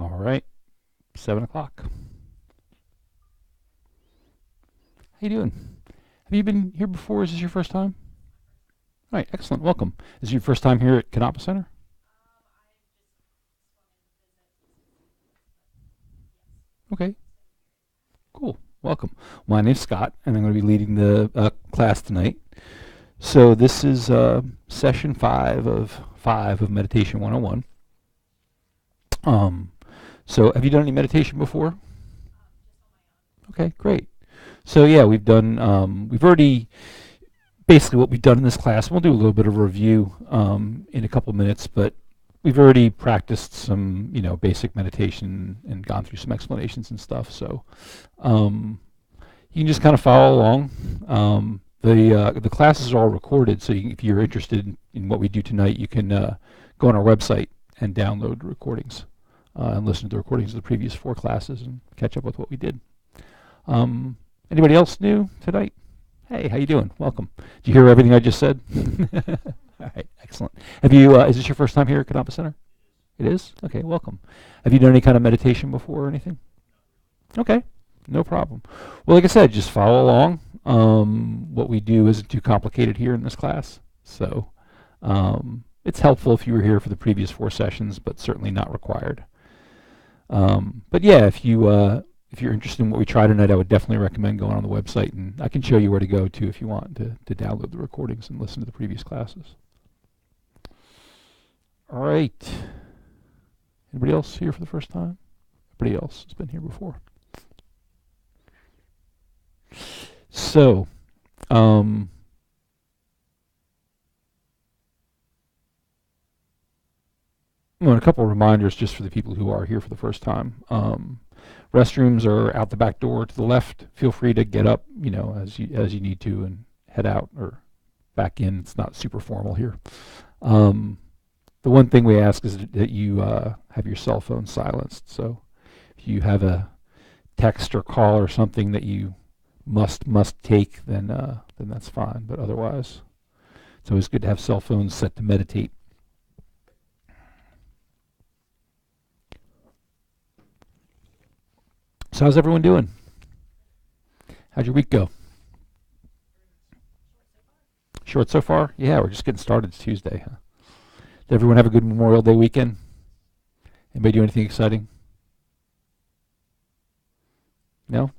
All right, 7 o'clock. How you doing? Have you been here before? Is this your first time? All right, excellent. Welcome. Is it your first time here at Kadampa Center? Okay, cool. Welcome. My name's Scott, and I'm going to be leading the class tonight. So this is session 5 of Meditation 101. So have you done any meditation before? Okay, great. So yeah, we've already, basically what we've done in this class, we'll do a little bit of a review in a couple minutes, but we've already practiced some, basic meditation and gone through some explanations and stuff. So you can just kind of follow along. The classes are all recorded, so if you're interested in what we do tonight, you can go on our website and download the recordings and listen to the recordings of the previous 4 classes and catch up with what we did. Anybody else new tonight? Hey, how you doing? Welcome. Did you hear everything I just said? All right, excellent. Have you? Is this your first time here at Kadampa Center? It is? Okay, welcome. Have you done any kind of meditation before or anything? Okay, no problem. Well, like I said, just follow along. What we do isn't too complicated here in this class, so it's helpful if you were here for the previous 4 sessions, but certainly not required. But yeah, if you're interested in what we try tonight, I would definitely recommend going on the website, and I can show you where to go to if you want to download the recordings and listen to the previous classes. All right. Anybody else here for the first time? Everybody else has been here before. So, and a couple of reminders just for the people who are here for the first time. Restrooms are out the back door to the left. Feel free to get up, as you need to and head out or back in. It's not super formal here. The one thing we ask is that you have your cell phone silenced. So if you have a text or call or something that you must take, then that's fine. But otherwise, it's always good to have cell phones set to meditate. So how's everyone doing? How'd your week go? Short so far? Yeah, we're just getting started. It's Tuesday. Huh? Did everyone have a good Memorial Day weekend? Anybody do anything exciting? No?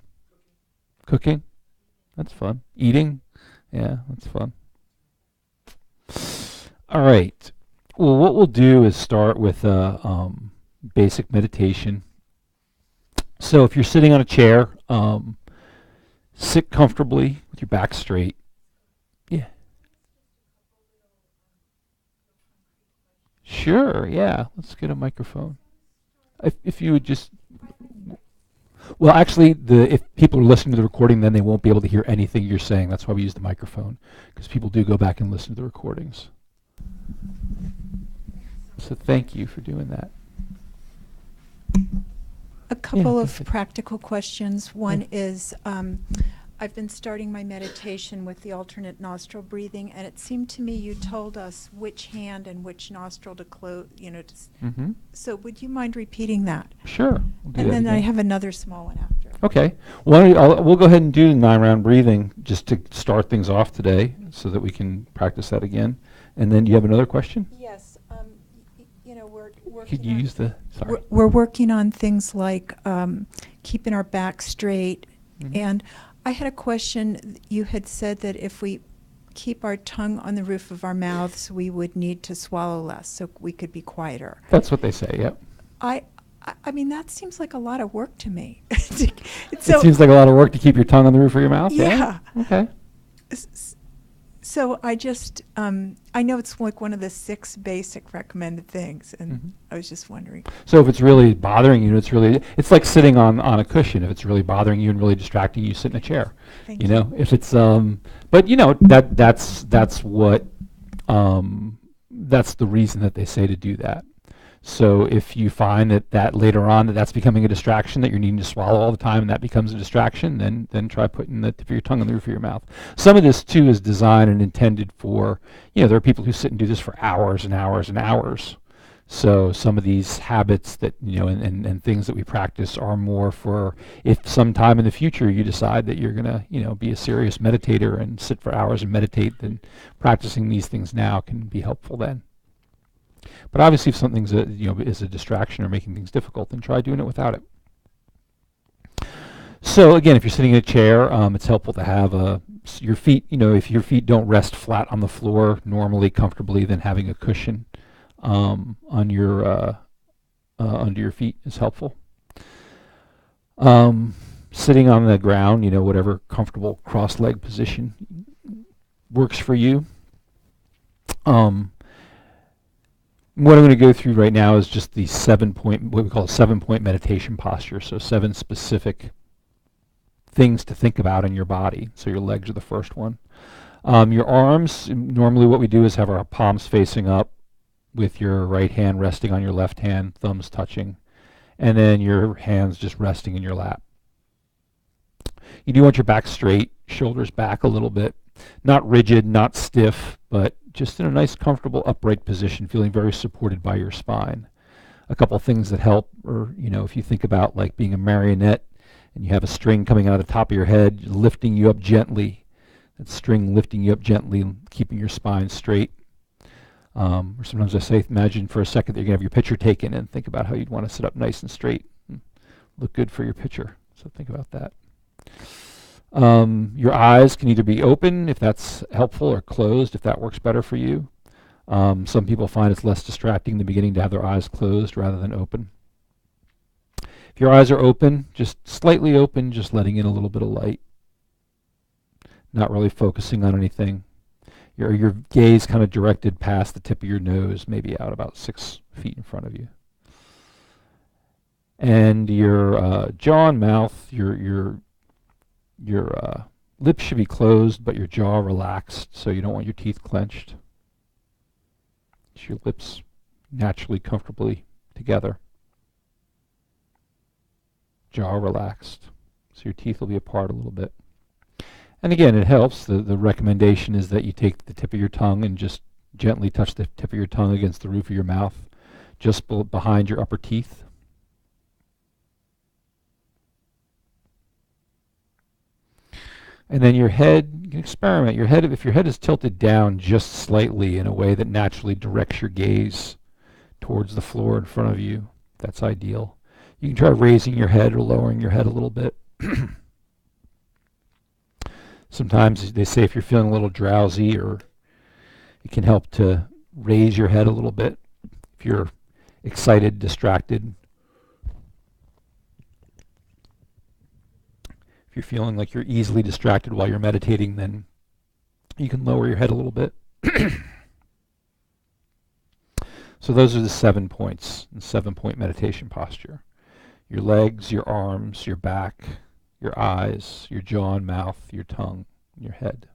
Cooking? That's fun. Eating? Yeah, that's fun. All right. Well, what we'll do is start with basic meditation. So if you're sitting on a chair, sit comfortably with your back straight. Yeah. Sure, yeah. Let's get a microphone. If you would just... Well, actually, if people are listening to the recording, then they won't be able to hear anything you're saying. That's why we use the microphone, because people do go back and listen to the recordings. So thank you for doing that. A couple of practical questions. One is, I've been starting my meditation with the alternate nostril breathing, and it seemed to me you told us which hand and which nostril to close, So would you mind repeating that? Sure. We'll do And that then I again. have another small one after. Okay. Well, we'll go ahead and do the 9-round breathing just to start things off today so that we can practice that again. And then do you have another question? Yes. We're working Could you use the... Sorry. We're working on things like keeping our back straight. Mhm. And I had a question. You had said that if we keep our tongue on the roof of our mouths, we would need to swallow less so we could be quieter. That's what they say, yep. I mean, that seems like a lot of work to me. It seems like a lot of work to keep your tongue on the roof of your mouth? Yeah. Okay. So I just, I know it's like one of the 6 basic recommended things, and I was just wondering. So if it's really bothering you, it's like sitting on a cushion. If it's really bothering you and really distracting you, sit in a chair. Thank you. If it's, but that's what, that's the reason that they say to do that. So if you find that later on that's becoming a distraction, that you're needing to swallow all the time and that becomes a distraction, then try putting the tip of your tongue on the roof of your mouth. Some of this too is designed and intended for, there are people who sit and do this for hours and hours and hours. So some of these habits that, and things that we practice are more for if sometime in the future you decide that you're going to, be a serious meditator and sit for hours and meditate, then practicing these things now can be helpful then. But obviously if something's is a distraction or making things difficult, then try doing it without it. So again, if you're sitting in a chair, it's helpful to have your feet, if your feet don't rest flat on the floor normally comfortably, then having a cushion on your under your feet is helpful. Sitting on the ground, whatever comfortable cross-leg position works for you. What I'm going to go through right now is just the what we call a 7-point meditation posture. So 7 specific things to think about in your body. So your legs are the first one. Your arms, normally what we do is have our palms facing up with your right hand resting on your left hand, thumbs touching, and then your hands just resting in your lap. You do want your back straight, shoulders back a little bit. Not rigid, not stiff, but just in a nice, comfortable, upright position, feeling very supported by your spine. A couple things that help are, if you think about like being a marionette and you have a string coming out of the top of your head, lifting you up gently. That string lifting you up gently, keeping your spine straight. Or sometimes I say, imagine for a second that you're going to have your picture taken and think about how you'd want to sit up nice and straight and look good for your picture. So think about that. Your eyes can either be open if that's helpful or closed if that works better for you. Some people find it's less distracting in the beginning to have their eyes closed rather than open. If your eyes are open, just slightly open, just letting in a little bit of light. Not really focusing on anything. Your gaze kind of directed past the tip of your nose, maybe out about 6 feet in front of you. And your jaw and mouth, your lips should be closed, but your jaw relaxed, so you don't want your teeth clenched. Just your lips naturally, comfortably together. Jaw relaxed, so your teeth will be apart a little bit. And again, it helps. The recommendation is that you take the tip of your tongue and just gently touch the tip of your tongue against the roof of your mouth, just behind your upper teeth. And then your head, you can experiment. If your head is tilted down just slightly in a way that naturally directs your gaze towards the floor in front of you, that's ideal. You can try raising your head or lowering your head a little bit. Sometimes they say if you're feeling a little drowsy, or it can help to raise your head a little bit. If you're excited, distracted, if you're feeling like you're easily distracted while you're meditating, then you can lower your head a little bit. So those are the 7 points, the 7-point meditation posture. Your legs, your arms, your back, your eyes, your jaw and mouth, your tongue, your head.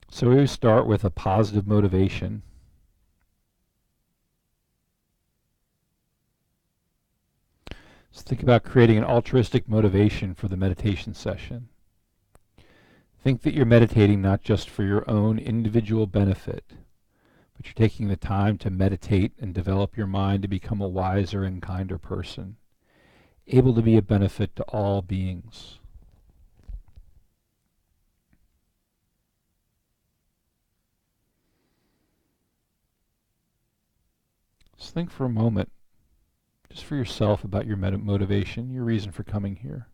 So we start with a positive motivation. So think about creating an altruistic motivation for the meditation session. Think that you're meditating not just for your own individual benefit, but you're taking the time to meditate and develop your mind to become a wiser and kinder person, able to be a benefit to all beings. Just think for a moment, just for yourself, about your motivation, your reason for coming here.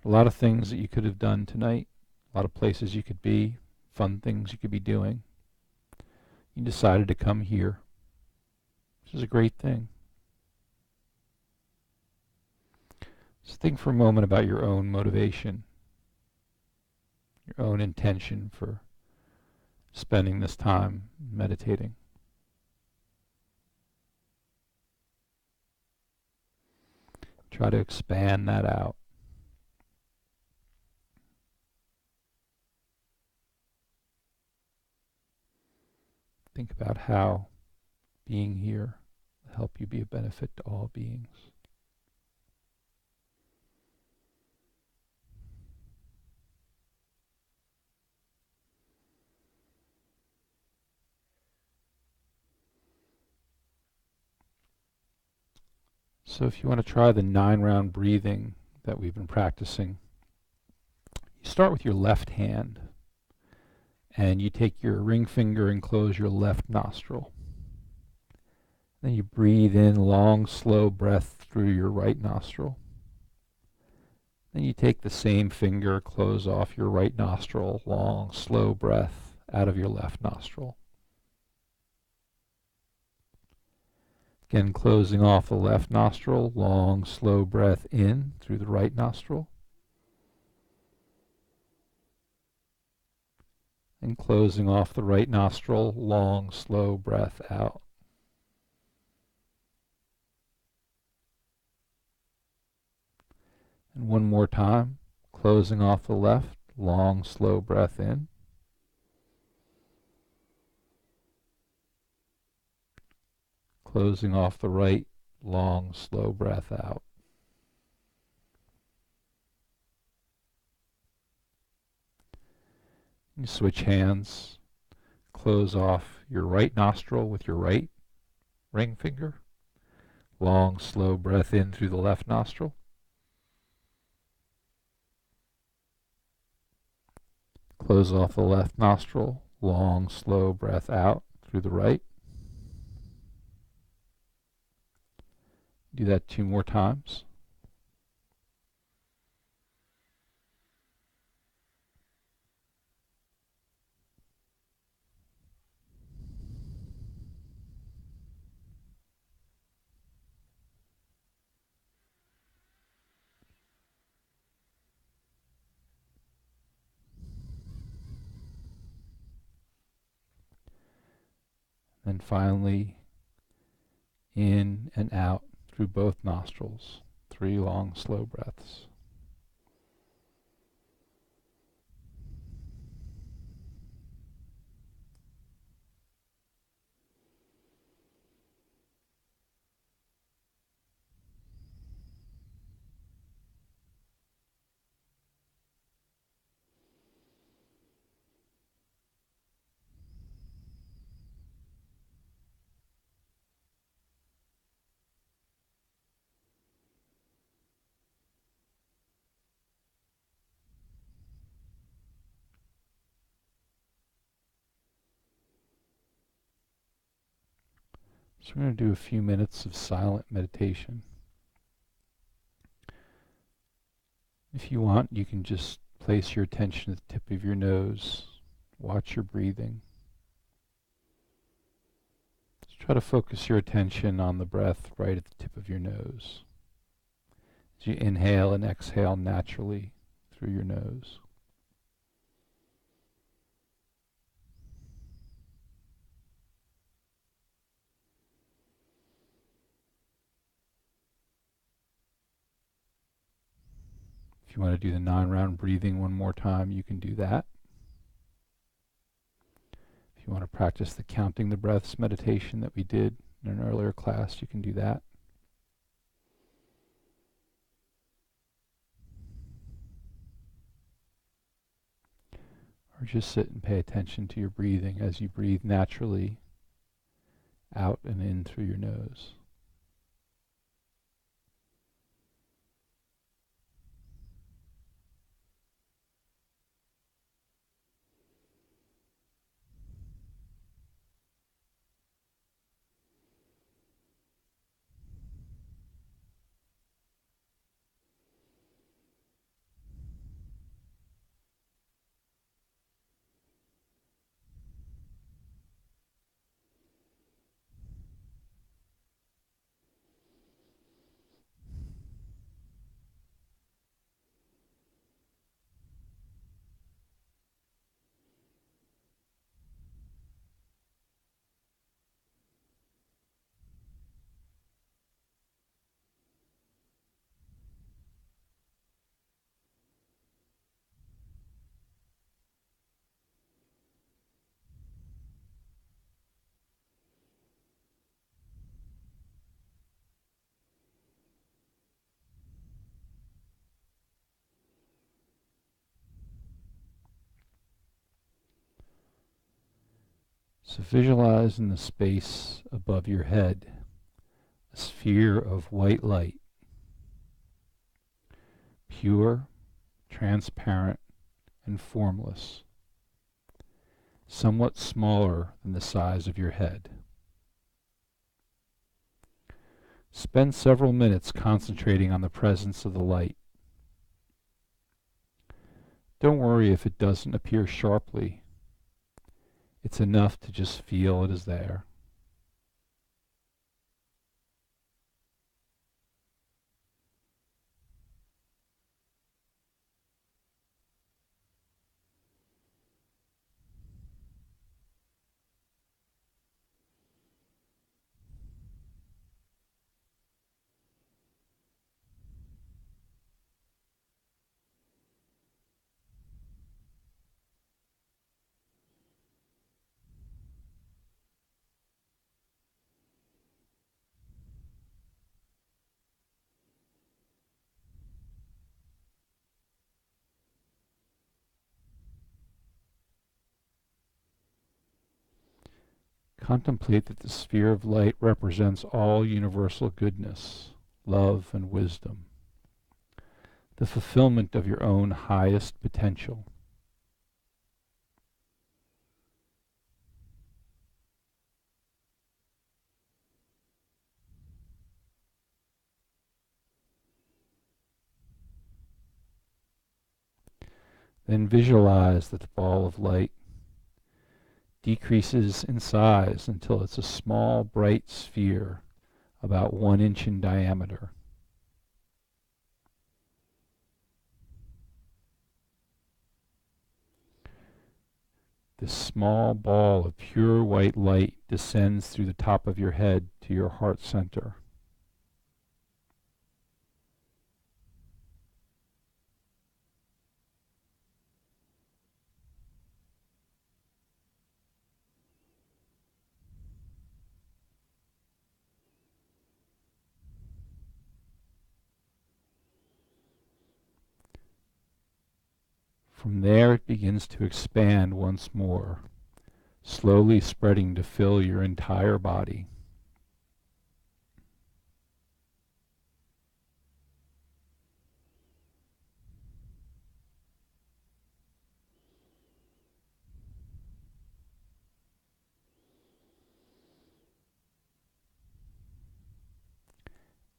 A lot of things that you could have done tonight, a lot of places you could be, fun things you could be doing. You decided to come here. This is a great thing. Just think for a moment about your own motivation, your own intention for spending this time meditating. Try to expand that out. Think about how being here will help you be a benefit to all beings. So if you want to try the 9-round breathing that we've been practicing, you start with your left hand and you take your ring finger and close your left nostril. Then you breathe in long, slow breath through your right nostril. Then you take the same finger, close off your right nostril, long, slow breath out of your left nostril. Again, closing off the left nostril, long, slow breath in through the right nostril. And closing off the right nostril, long, slow breath out. And one more time, closing off the left, long, slow breath in. Closing off the right, long, slow breath out. You switch hands, close off your right nostril with your right ring finger. Long, slow breath in through the left nostril. Close off the left nostril. Long, slow breath out through the right. Do that 2 more times. And finally, in and out through both nostrils. 3 long, slow breaths. So we're going to do a few minutes of silent meditation. If you want, you can just place your attention at the tip of your nose. Watch your breathing. Just try to focus your attention on the breath right at the tip of your nose. As you inhale and exhale naturally through your nose. If you want to do the 9-round breathing one more time, you can do that. If you want to practice the counting the breaths meditation that we did in an earlier class, you can do that. Or just sit and pay attention to your breathing as you breathe naturally out and in through your nose. So visualize in the space above your head a sphere of white light, pure, transparent, and formless, somewhat smaller than the size of your head. Spend several minutes concentrating on the presence of the light. Don't worry if it doesn't appear sharply. It's enough to just feel it is there. Contemplate that the sphere of light represents all universal goodness, love, and wisdom, the fulfillment of your own highest potential. Then visualize that the ball of light decreases in size until it's a small, bright sphere about 1 inch in diameter. This small ball of pure white light descends through the top of your head to your heart center. From there it begins to expand once more, slowly spreading to fill your entire body.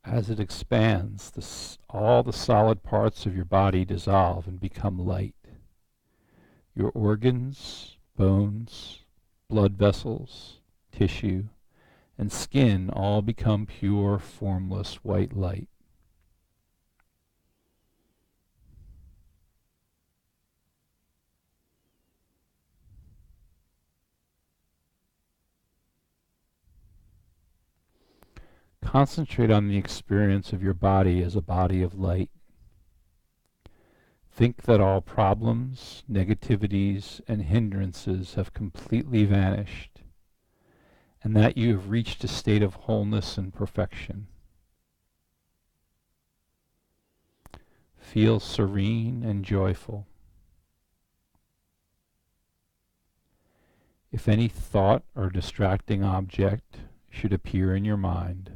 As it expands, all the solid parts of your body dissolve and become light. Your organs, bones, blood vessels, tissue, and skin all become pure, formless white light. Concentrate on the experience of your body as a body of light. Think that all problems, negativities, and hindrances have completely vanished, and that you have reached a state of wholeness and perfection. Feel serene and joyful. If any thought or distracting object should appear in your mind,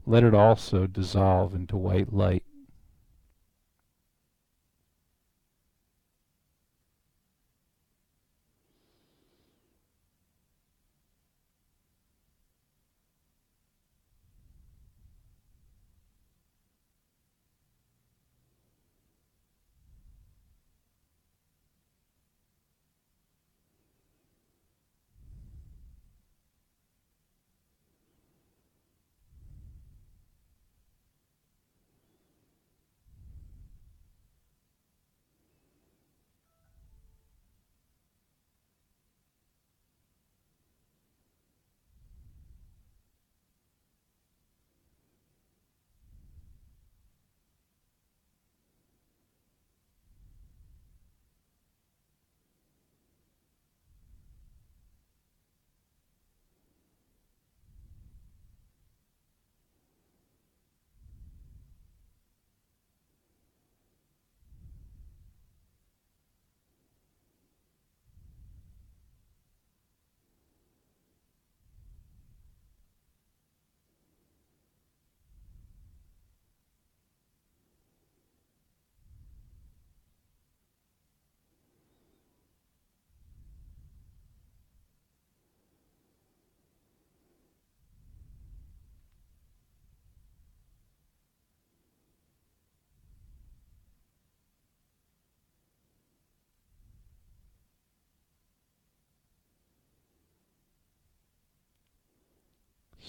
let it also dissolve into white light.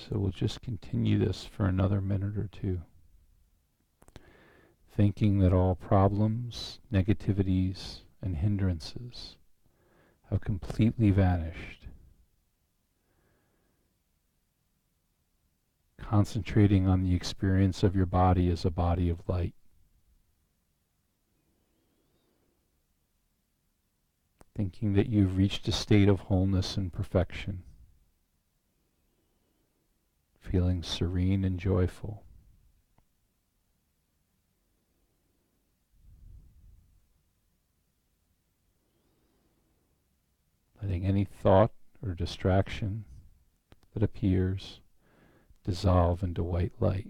So we'll just continue this for another minute or two, thinking that all problems, negativities, and hindrances have completely vanished. Concentrating on the experience of your body as a body of light. Thinking that you've reached a state of wholeness and perfection. Feeling serene and joyful. Letting any thought or distraction that appears dissolve into white light.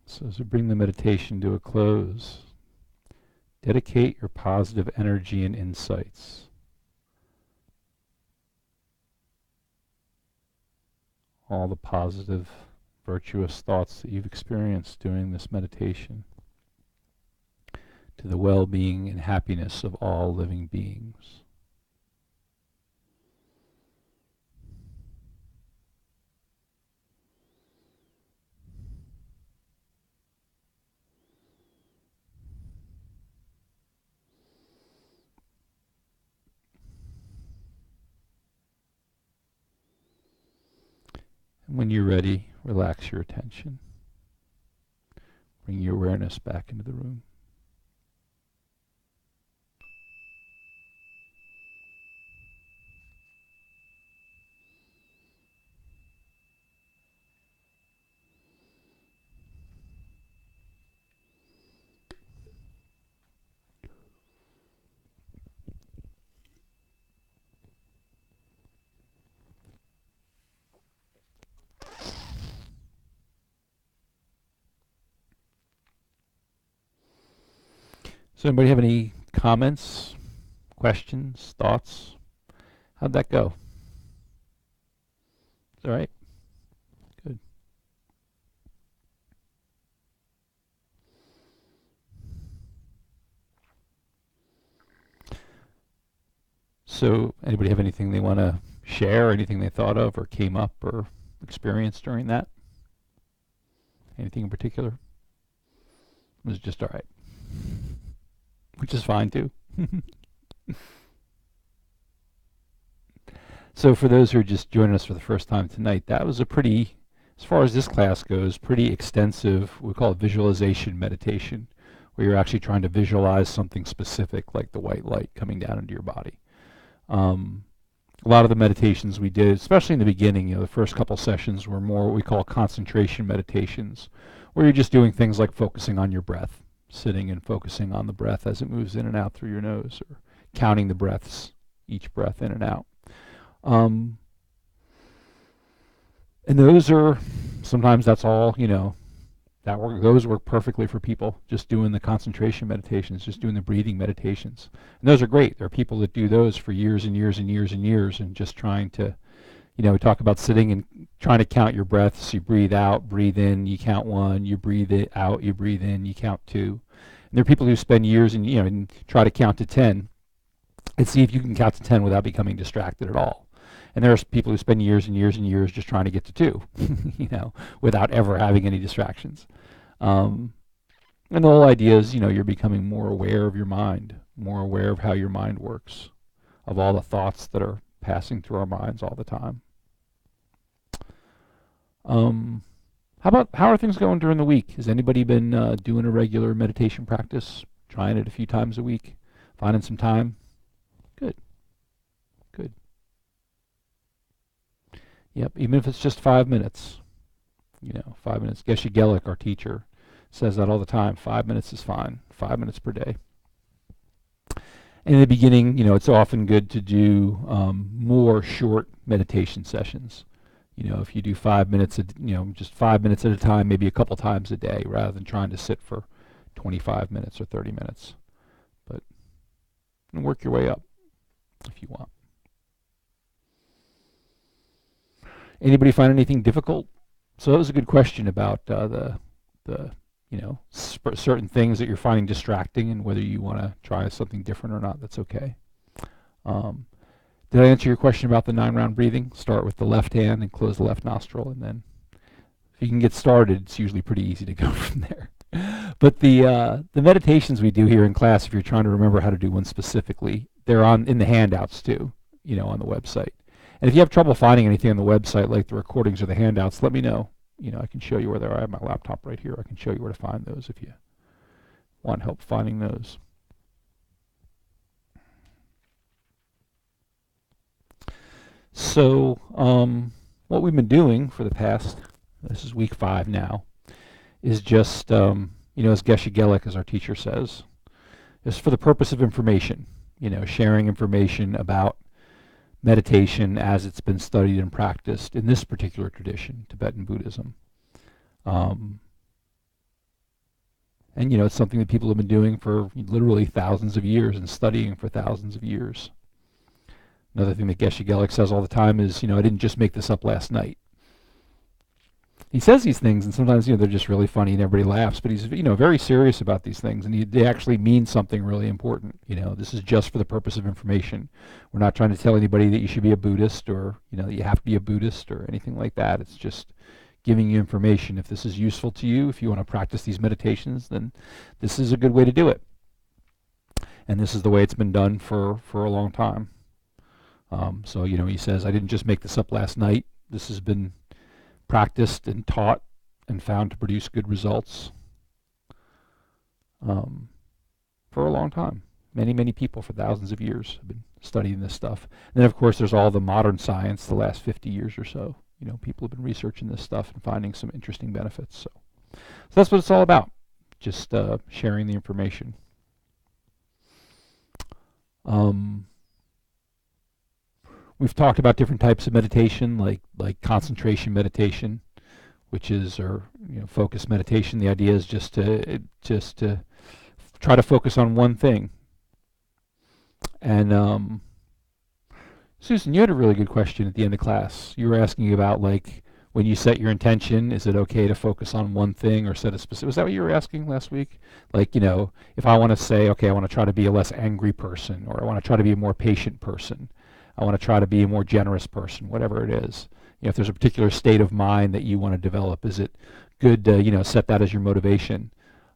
So as we bring the meditation to a close, dedicate your positive energy and insights, all the positive, virtuous thoughts that you've experienced during this meditation, to the well-being and happiness of all living beings. And when you're ready, relax your attention. Bring your awareness back into the room. Does anybody have any comments, questions, thoughts? How'd that go? All right. Good. So anybody have anything they want to share, anything they thought of or came up or experienced during that? Anything in particular? It was just all right. Which is fine too. So for those who are just joining us for the first time tonight, that was a pretty, as far as this class goes, pretty extensive, we call it visualization meditation, where you're actually trying to visualize something specific like the white light coming down into your body. A lot of the meditations we did, especially in the beginning, the first couple sessions were more what we call concentration meditations, where you're just doing things like focusing on your breath, sitting and focusing on the breath as it moves in and out through your nose, or counting the breaths, each breath in and out. And those are, sometimes that's all, those work perfectly for people, just doing the concentration meditations, just doing the breathing meditations. And those are great. There are people that do those for years and years and years and years and just trying to, We talk about sitting and trying to count your breaths. You breathe out, breathe in, you count one. You breathe it out, you breathe in, you count two. And there are people who spend years and try to count to 10 and see if you can count to 10 without becoming distracted at all. And there are people who spend years and years and years just trying to get to two, without ever having any distractions. Um, and the whole idea is, you're becoming more aware of your mind, more aware of how your mind works, of all the thoughts that are passing through our minds all the time. Um, how are things going during the week? Has anybody been doing a regular meditation practice, trying it a few times a week, finding some time? Good, good. Yep, even if it's just 5 minutes. 5 minutes. Geshe Gelik, our teacher, says that all the time. 5 minutes is fine. 5 minutes per day. In the beginning, it's often good to do more short meditation sessions. If you do 5 minutes, just 5 minutes at a time, maybe a couple times a day, rather than trying to sit for 25 minutes or 30 minutes. But work your way up if you want. Anybody find anything difficult? So that was a good question about the certain things that you're finding distracting and whether you want to try something different or not. That's okay. Um, did I answer your question about the 9-round breathing? Start with the left hand and close the left nostril, and then if you can get started, it's usually pretty easy to go from there. But the meditations we do here in class, if you're trying to remember how to do one specifically, they're in the handouts too, on the website. And if you have trouble finding anything on the website, like the recordings or the handouts, let me know. I can show you where they are. I have my laptop right here. I can show you where to find those if you want help finding those. So, what we've been doing for the past, this is week 5 now, is just, as Geshe Gelik, as our teacher says, is for the purpose of information, sharing information about meditation as it's been studied and practiced in this particular tradition, Tibetan Buddhism. And it's something that people have been doing for literally thousands of years and studying for thousands of years. Another thing that Geshe Gelik says all the time is, I didn't just make this up last night. He says these things, and sometimes, they're just really funny and everybody laughs, but he's, very serious about these things, and they actually mean something really important. This is just for the purpose of information. We're not trying to tell anybody that you should be a Buddhist or, that you have to be a Buddhist or anything like that. It's just giving you information. If this is useful to you, if you want to practice these meditations, then this is a good way to do it. And this is the way it's been done for a long time. So, he says, I didn't just make this up last night. This has been practiced and taught and found to produce good results for a long time. Many, many people for thousands of years have been studying this stuff. And then, of course, there's all the modern science the last 50 years or so. People have been researching this stuff and finding some interesting benefits. So that's what it's all about, just sharing the information. We've talked about different types of meditation, like concentration meditation, which is, or focus meditation. The idea is just to try to focus on one thing. And Susan, you had a really good question at the end of class. You were asking about, like, when you set your intention, is it okay to focus on one thing or set a specific? Was that what you were asking last week? Like, if I want to say, okay, I want to try to be a less angry person, or I want to try to be a more patient person, I want to try to be a more generous person, whatever it is. If there's a particular state of mind that you want to develop, is it good to, set that as your motivation?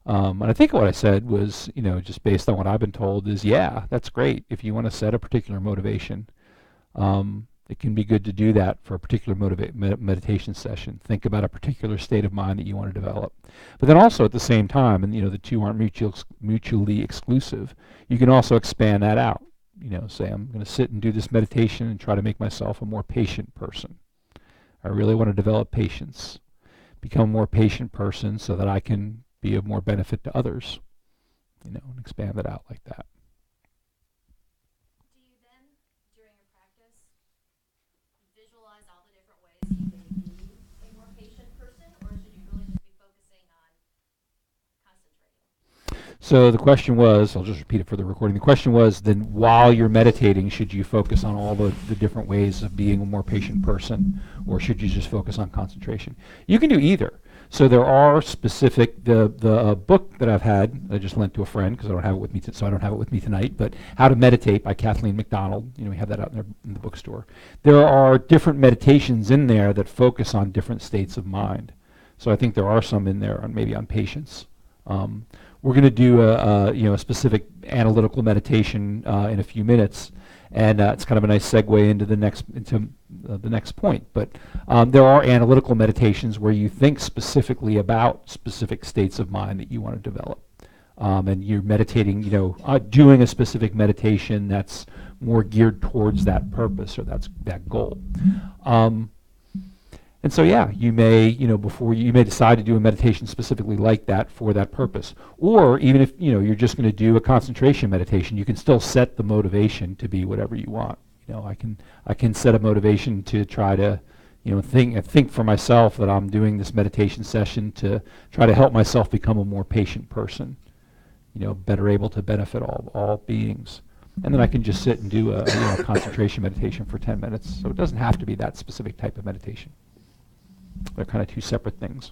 And I think what I said was, just based on what I've been told, is yeah, that's great. If you want to set a particular motivation, it can be good to do that for a particular meditation session. Think about a particular state of mind that you want to develop. But then also at the same time, and the two aren't mutually exclusive, you can also expand that out. Say I'm going to sit and do this meditation and try to make myself a more patient person. I really want to develop patience, become a more patient person so that I can be of more benefit to others, and expand it out like that. Do you then, during your practice, visualize all the different ways you can be a more patient person, or should you really just be focusing on concentrating? So the question was, I'll just repeat it for the recording. The question was, then while you're meditating, should you focus on all the different ways of being a more patient person, or should you just focus on concentration? You can do either. So there are specific, the book that I've had, I just lent to a friend because I don't have it with me, so I don't have it with me tonight, but How to Meditate by Kathleen McDonald. You know, we have that out in the bookstore. There are different meditations in there that focus on different states of mind. So I think there are some in there on maybe on patience. We're going to do a specific analytical meditation in a few minutes, and it's kind of a nice segue into the next point. But there are analytical meditations where you think specifically about specific states of mind that you want to develop, and you're meditating, doing a specific meditation that's more geared towards that purpose or that goal. And so, yeah, you may, before you may decide to do a meditation specifically like that for that purpose. Or even if, you're just going to do a concentration meditation, you can still set the motivation to be whatever you want. I can set a motivation to try to, think for myself that I'm doing this meditation session to try to help myself become a more patient person, better able to benefit all beings. And then I can just sit and do a concentration meditation for 10 minutes. So it doesn't have to be that specific type of meditation. They're kind of two separate things.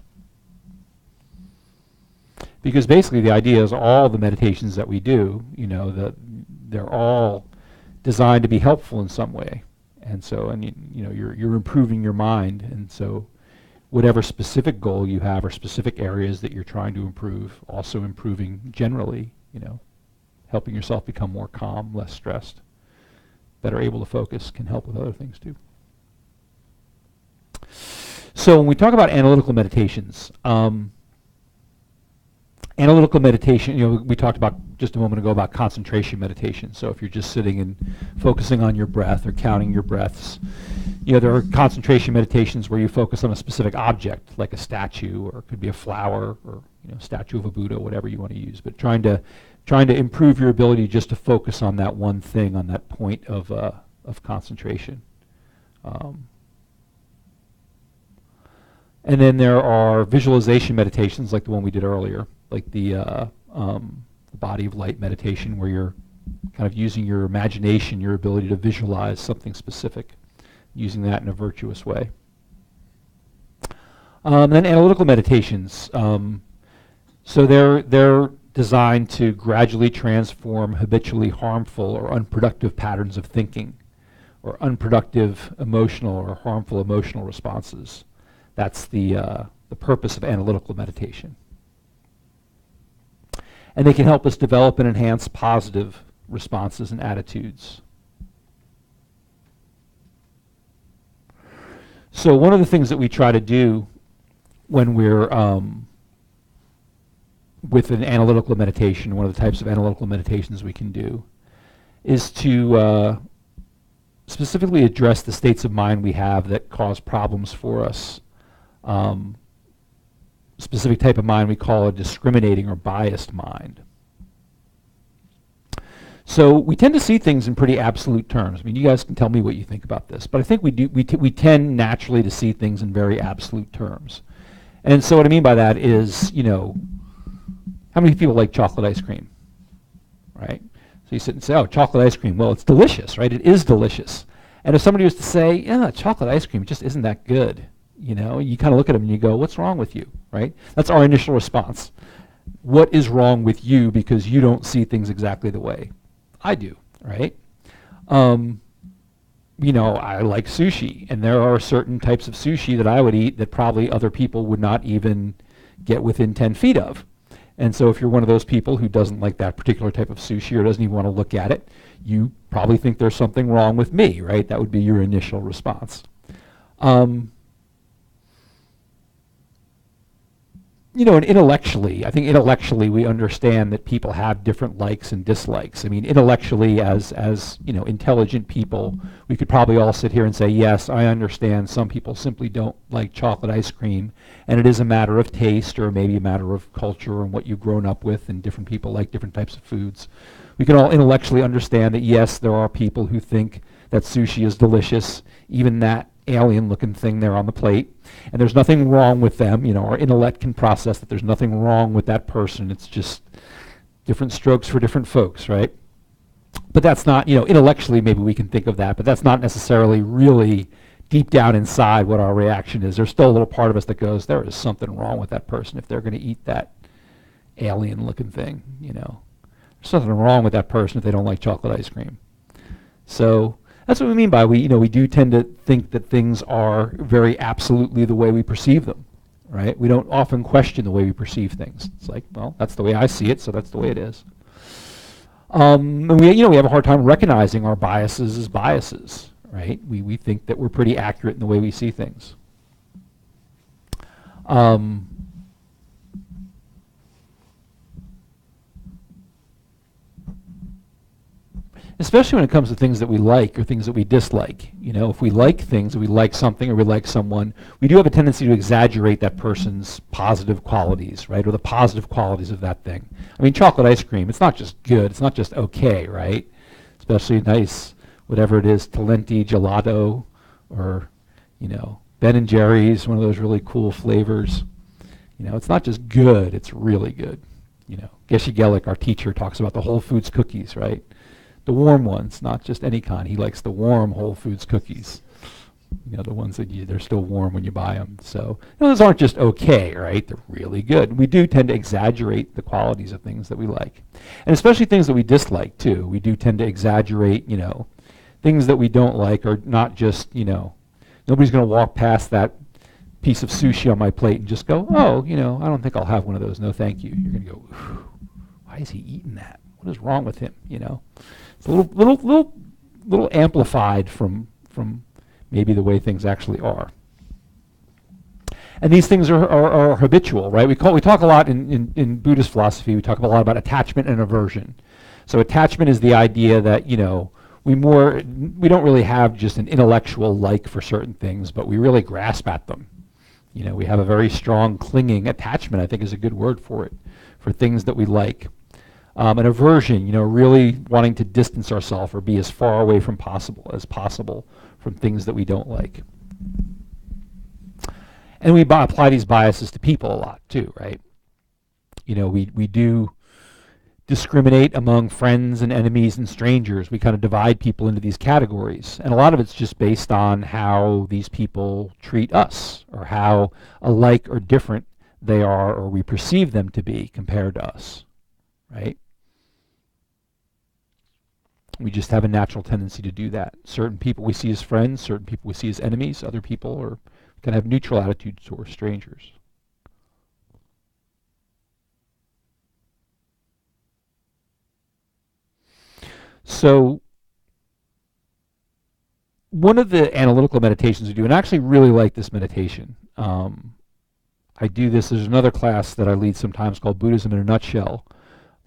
Because basically the idea is all the meditations that we do, they're all designed to be helpful in some way. And so, you're improving your mind. And so whatever specific goal you have or specific areas that you're trying to improve, also improving generally, helping yourself become more calm, less stressed, better able to focus can help with other things too. So when we talk about analytical meditations, we talked about just a moment ago about concentration meditation. So if you're just sitting and focusing on your breath or counting your breaths, there are concentration meditations where you focus on a specific object, like a statue, or it could be a flower, or statue of a Buddha, whatever you want to use. But trying to improve your ability just to focus on that one thing, on that point of concentration. And then there are visualization meditations like the one we did earlier, like the body of light meditation, where you're kind of using your imagination, your ability to visualize something specific, using that in a virtuous way. Then analytical meditations. So they're designed to gradually transform habitually harmful or unproductive patterns of thinking, or unproductive emotional or harmful emotional responses. That's the purpose of analytical meditation. And they can help us develop and enhance positive responses and attitudes. So one of the things that we try to do when we're with an analytical meditation, one of the types of analytical meditations we can do, is to specifically address the states of mind we have that cause problems for us. Specific type of mind we call a discriminating or biased mind. So we tend to see things in pretty absolute terms. I mean, you guys can tell me what you think about this, but I think we tend naturally to see things in very absolute terms. And so what I mean by that is, how many people like chocolate ice cream, right? So you sit and say, oh, chocolate ice cream, well, it's delicious, right? It is delicious. And if somebody was to say, yeah, chocolate ice cream just isn't that good, you kind of look at them and you go, what's wrong with you, right? That's our initial response. What is wrong with you because you don't see things exactly the way I do, right? I like sushi, and there are certain types of sushi that I would eat that probably other people would not even get within 10 feet of. And so if you're one of those people who doesn't like that particular type of sushi or doesn't even want to look at it, you probably think there's something wrong with me, right? That would be your initial response. And intellectually, I think intellectually we understand that people have different likes and dislikes. I mean, intellectually, as intelligent people, we could probably all sit here and say, yes, I understand some people simply don't like chocolate ice cream, and it is a matter of taste or maybe a matter of culture and what you've grown up with, and different people like different types of foods. We can all intellectually understand that, yes, there are people who think that sushi is delicious, even that alien-looking thing there on the plate, and there's nothing wrong with them. Our intellect can process that there's nothing wrong with that person. It's just Different strokes for different folks, right? But that's not, intellectually maybe we can think of that, but that's not necessarily really deep down inside what our reaction is. There's still a little part of us that goes, there is something wrong with that person if they're going to eat that alien looking thing, There's something wrong with that person if they don't like chocolate ice cream. So that's what we mean by we do tend to think that things are very absolutely the way we perceive them, right? We don't often question the way we perceive things. It's like, well, that's the way I see it, so that's the way it is. And we have a hard time recognizing our biases as biases, right? We think that we're pretty accurate in the way we see things. Especially when it comes to things that we like or things that we dislike. If we like things, or we like something, or we like someone, we do have a tendency to exaggerate that person's positive qualities, right? Or the positive qualities of that thing. I mean, chocolate ice cream, it's not just good, it's not just okay, right? Especially nice, whatever it is, Talenti gelato, or, Ben and Jerry's, one of those really cool flavors. It's not just good, it's really good. Geshe Gellick, our teacher, talks about the Whole Foods cookies, right? The warm ones, not just any kind. He likes the warm Whole Foods cookies. The ones that they're still warm when you buy them. So those aren't just okay, right? They're really good. We do tend to exaggerate the qualities of things that we like. And especially things that we dislike, too. We do tend to exaggerate, things that we don't like are not just, nobody's going to walk past that piece of sushi on my plate and just go, oh, I don't think I'll have one of those. No, thank you. You're going to go, why is he eating that? What is wrong with him, It's a little amplified from maybe the way things actually are. And these things are habitual, right? We talk a lot in Buddhist philosophy. We talk a lot about attachment and aversion. So attachment is the idea that we don't really have just an intellectual like for certain things, but we really grasp at them. We have a very strong clinging attachment. I think is a good word for it, for things that we like. An aversion, really wanting to distance ourselves or be as far away from as possible from things that we don't like. And we apply these biases to people a lot too, right? We do discriminate among friends and enemies and strangers. We kind of divide people into these categories. And a lot of it's just based on how these people treat us or how alike or different they are or we perceive them to be compared to us, right? We just have a natural tendency to do that. Certain people we see as friends, certain people we see as enemies, other people can have neutral attitudes towards strangers. So one of the analytical meditations we do, and I actually really like this meditation. I do this, there's another class that I lead sometimes called Buddhism in a Nutshell.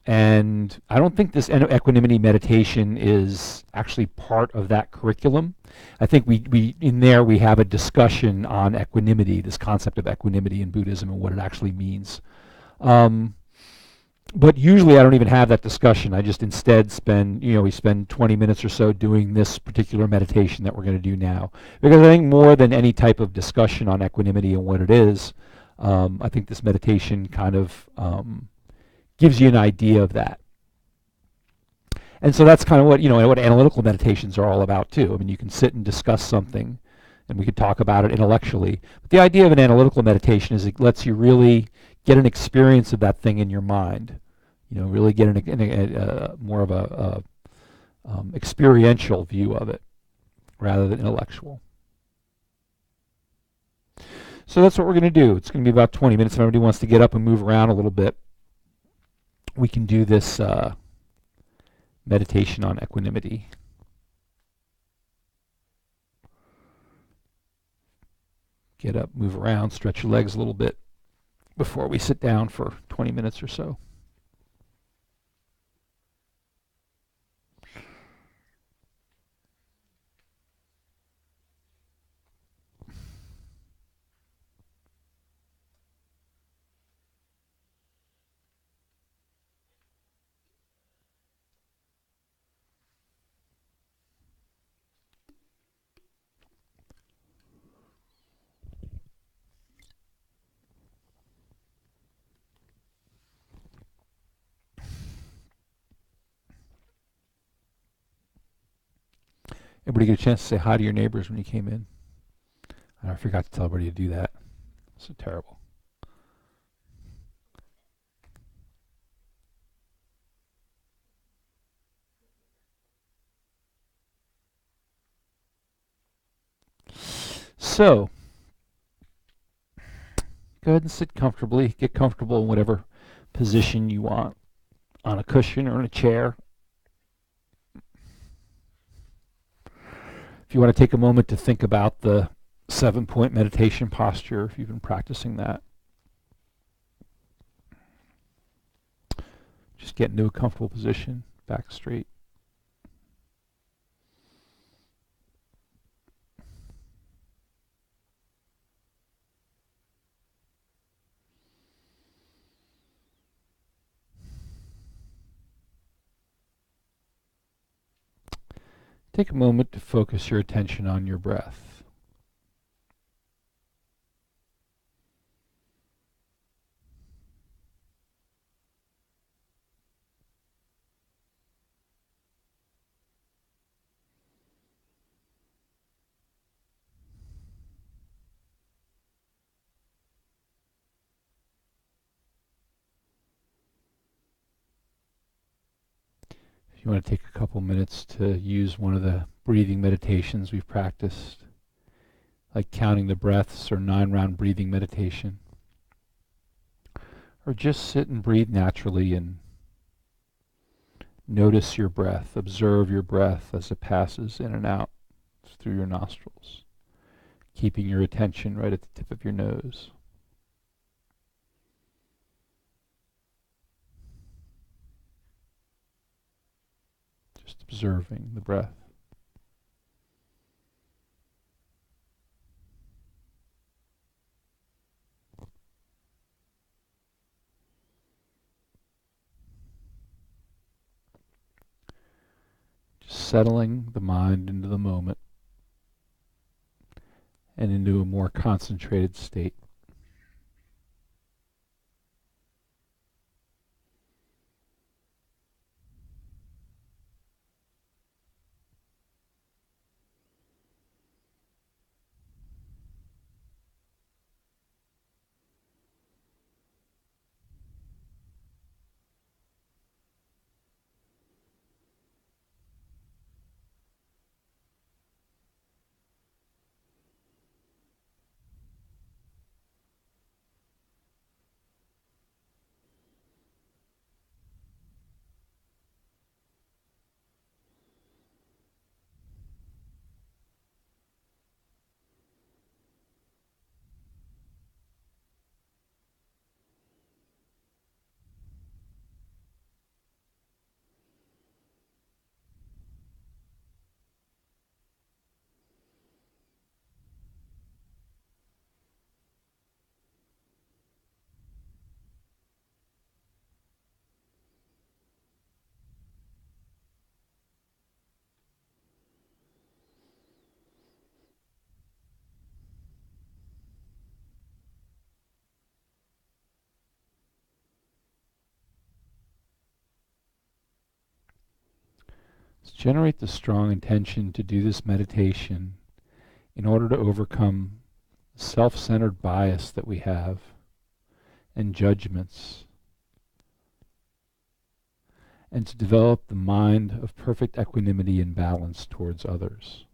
And I don't think this equanimity meditation is actually part of that curriculum. I think we in there we have a discussion on equanimity, this concept of equanimity in Buddhism and what it actually means. But usually I don't even have that discussion. I just instead we spend 20 minutes or so doing this particular meditation that we're going to do now. Because I think more than any type of discussion on equanimity and what it is, I think this meditation kind of gives you an idea of that. And so that's kind of what analytical meditations are all about too. I mean, you can sit and discuss something and we could talk about it intellectually. But the idea of an analytical meditation is it lets you really get an experience of that thing in your mind. Really get more of a experiential view of it rather than intellectual. So that's what we're going to do. It's going to be about 20 minutes. If everybody wants to get up and move around a little bit, we can do this meditation on equanimity. Get up, move around, stretch your legs a little bit before we sit down for 20 minutes or so. Everybody get a chance to say hi to your neighbors when you came in? I forgot to tell everybody to do that. So terrible. So, go ahead and sit comfortably. Get comfortable in whatever position you want, on a cushion or in a chair. If you want to take a moment to think about the 7-point meditation posture, if you've been practicing that, just get into a comfortable position, back straight. Take a moment to focus your attention on your breath. If you want to take a couple minutes to use one of the breathing meditations we've practiced, like counting the breaths or 9-round breathing meditation, or just sit and breathe naturally and notice your breath. Observe your breath as it passes in and out through your nostrils, keeping your attention right at the tip of your nose. Just observing the breath. Just settling the mind into the moment and into a more concentrated state. Let's generate the strong intention to do this meditation in order to overcome the self-centered bias that we have and judgments, and to develop the mind of perfect equanimity and balance towards others.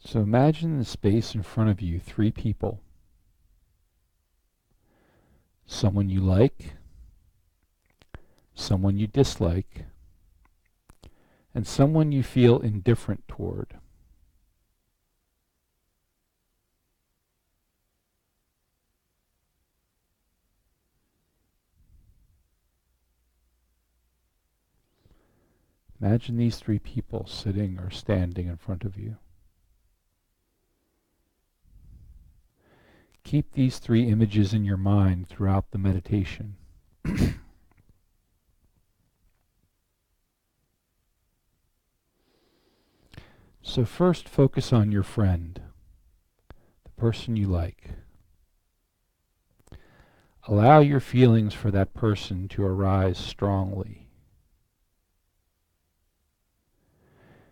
So imagine in the space in front of you 3 people. Someone you like, someone you dislike, and someone you feel indifferent toward. Imagine these 3 people sitting or standing in front of you. Keep these 3 images in your mind throughout the meditation. So first focus on your friend, the person you like. Allow your feelings for that person to arise strongly.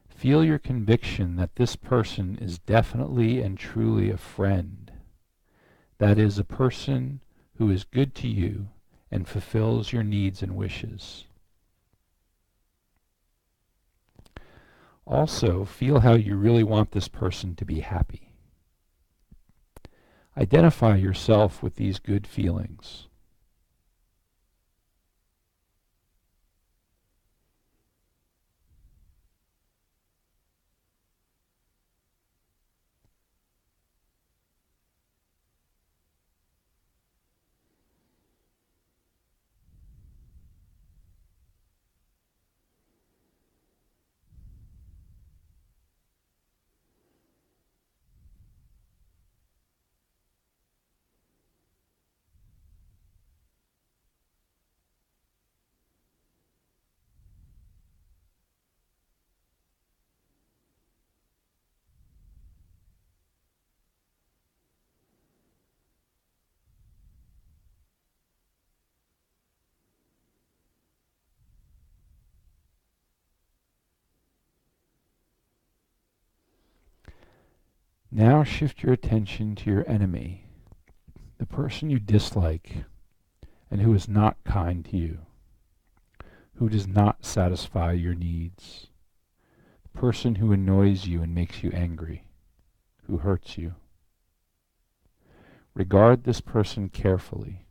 Feel your conviction that this person is definitely and truly a friend. That is, a person who is good to you and fulfills your needs and wishes. Also, feel how you really want this person to be happy. Identify yourself with these good feelings. Now shift your attention to your enemy, the person you dislike and who is not kind to you, who does not satisfy your needs, the person who annoys you and makes you angry, who hurts you. Regard this person carefully.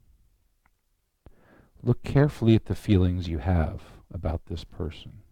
Look carefully at the feelings you have about this person.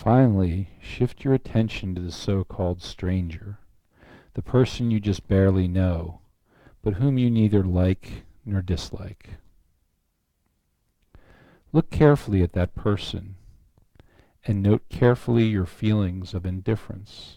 Finally, shift your attention to the so-called stranger, the person you just barely know, but whom you neither like nor dislike. Look carefully at that person and note carefully your feelings of indifference.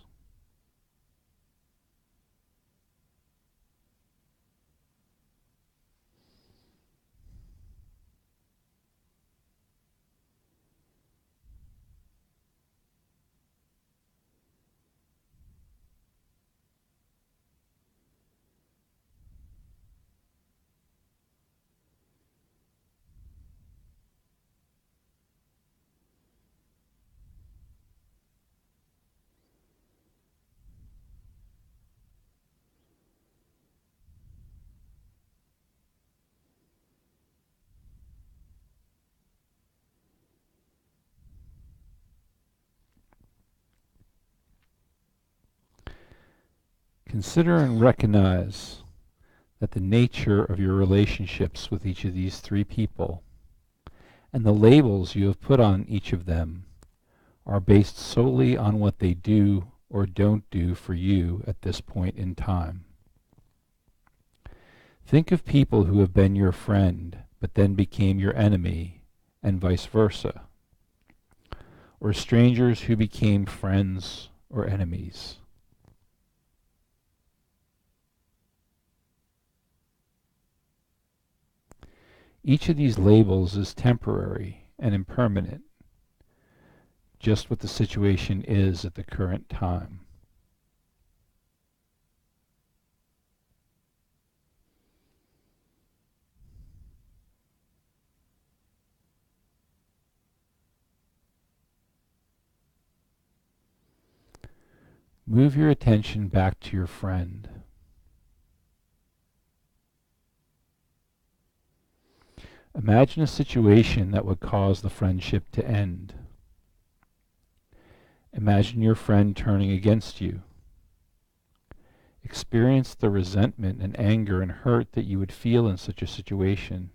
Consider and recognize that the nature of your relationships with each of these three people and the labels you have put on each of them are based solely on what they do or don't do for you at this point in time. Think of people who have been your friend but then became your enemy, and vice versa, or strangers who became friends or enemies. Each of these labels is temporary and impermanent, just what the situation is at the current time. Move your attention back to your friend. Imagine a situation that would cause the friendship to end. Imagine your friend turning against you. Experience the resentment and anger and hurt that you would feel in such a situation.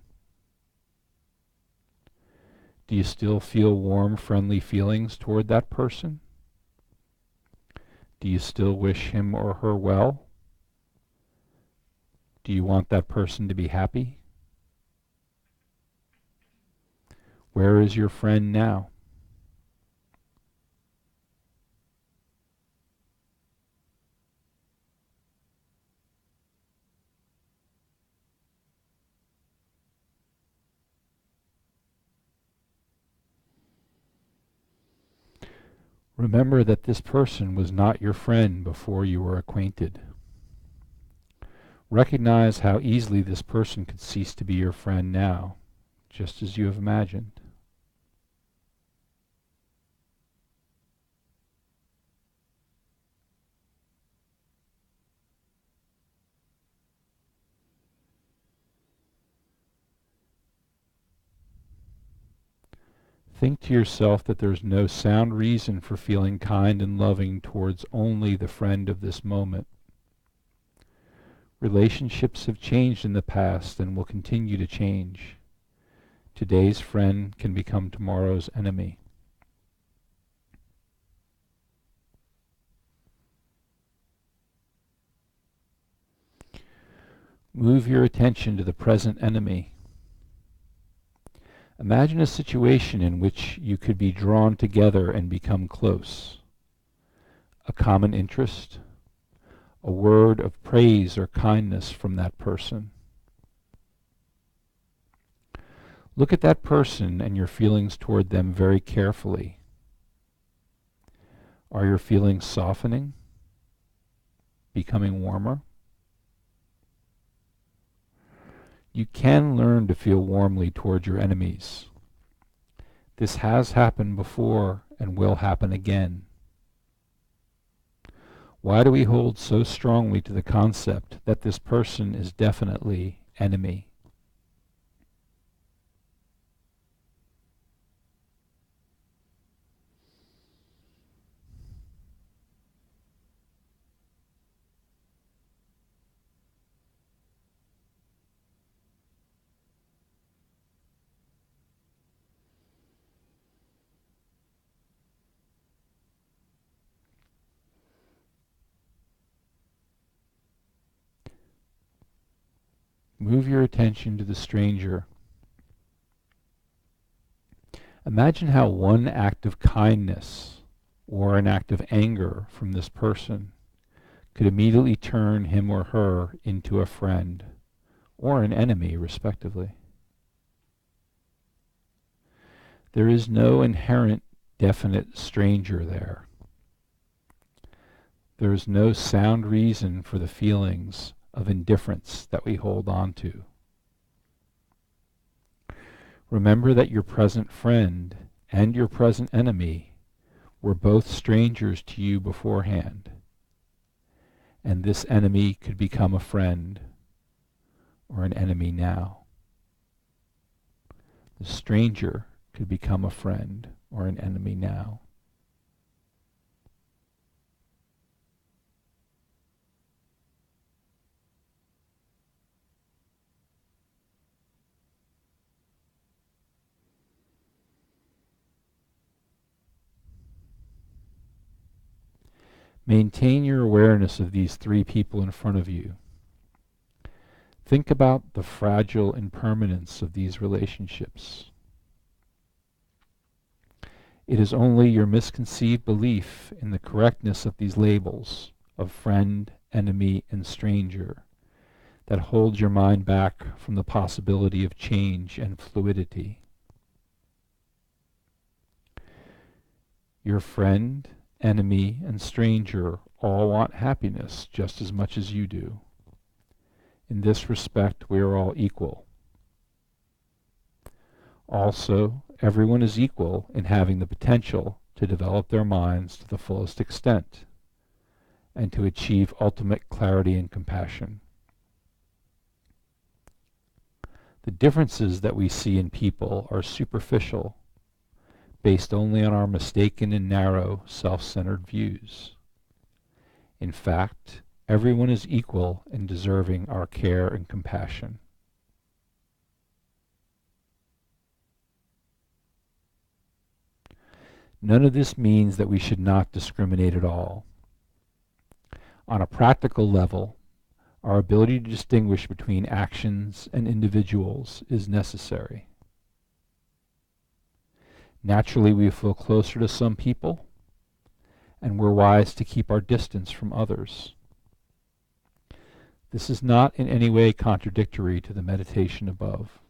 Do you still feel warm, friendly feelings toward that person? Do you still wish him or her well? Do you want that person to be happy? Where is your friend now? Remember that this person was not your friend before you were acquainted. Recognize how easily this person could cease to be your friend now, just as you have imagined. Think to yourself that there's no sound reason for feeling kind and loving towards only the friend of this moment. Relationships have changed in the past and will continue to change. Today's friend can become tomorrow's enemy. Move your attention to the present enemy. Imagine a situation in which you could be drawn together and become close. A common interest, a word of praise or kindness from that person. Look at that person and your feelings toward them very carefully. Are your feelings softening? Becoming warmer? You can learn to feel warmly toward your enemies. This has happened before and will happen again. Why do we hold so strongly to the concept that this person is definitely enemy? Move your attention to the stranger. Imagine how one act of kindness or an act of anger from this person could immediately turn him or her into a friend or an enemy, respectively. There is no inherent definite stranger there. There is no sound reason for the feelings of indifference that we hold on to. Remember that your present friend and your present enemy were both strangers to you beforehand, and this enemy could become a friend or an enemy now. The stranger could become a friend or an enemy now. Maintain your awareness of these three people in front of you. Think about the fragile impermanence of these relationships. It is only your misconceived belief in the correctness of these labels of friend, enemy, and stranger that holds your mind back from the possibility of change and fluidity. Your friend, enemy, and stranger all want happiness just as much as you do. In this respect, we are all equal. Also, everyone is equal in having the potential to develop their minds to the fullest extent and to achieve ultimate clarity and compassion. The differences that we see in people are superficial, based only on our mistaken and narrow, self-centered views. In fact, everyone is equal in deserving our care and compassion. None of this means that we should not discriminate at all. On a practical level, our ability to distinguish between actions and individuals is necessary. Naturally, we feel closer to some people, and we're wise to keep our distance from others. This is not in any way contradictory to the meditation above.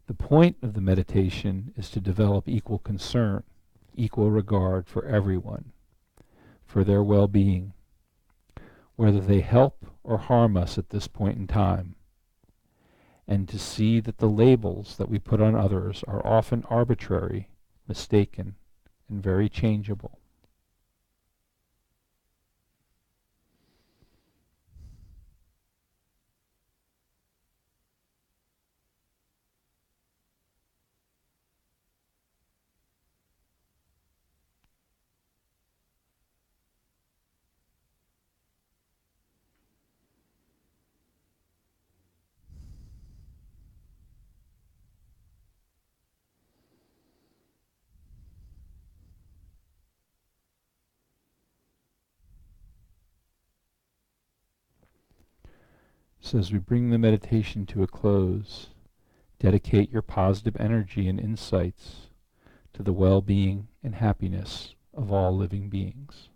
The point of the meditation is to develop equal concern, equal regard for everyone, for their well-being, whether they help or harm us at this point in time, and to see that the labels that we put on others are often arbitrary, mistaken, and very changeable. So as we bring the meditation to a close, dedicate your positive energy and insights to the well-being and happiness of all living beings.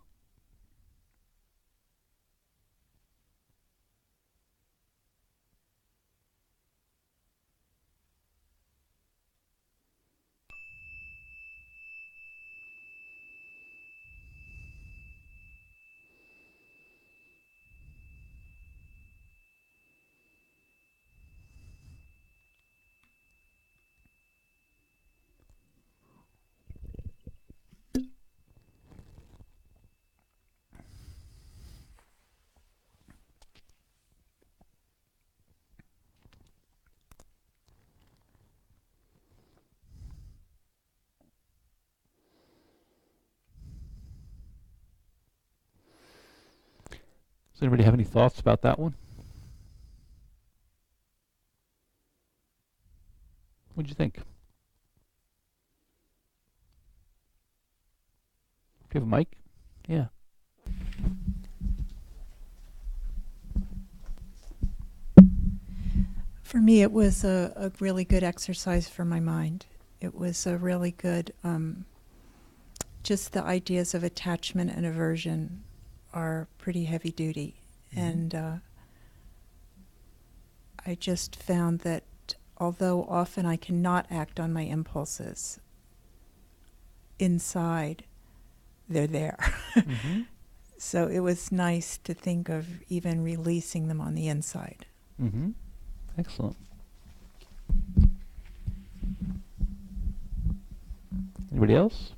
Does anybody have any thoughts about that one? What'd you think? Do you have a mic? Yeah. For me, it was a really good exercise for my mind. It was a really good, just the ideas of attachment and aversion are pretty heavy duty. And I just found that although often I cannot act on my impulses, inside, they're there. Mm-hmm. So it was nice to think of even releasing them on the inside. Mm-hmm. Excellent. Anybody else?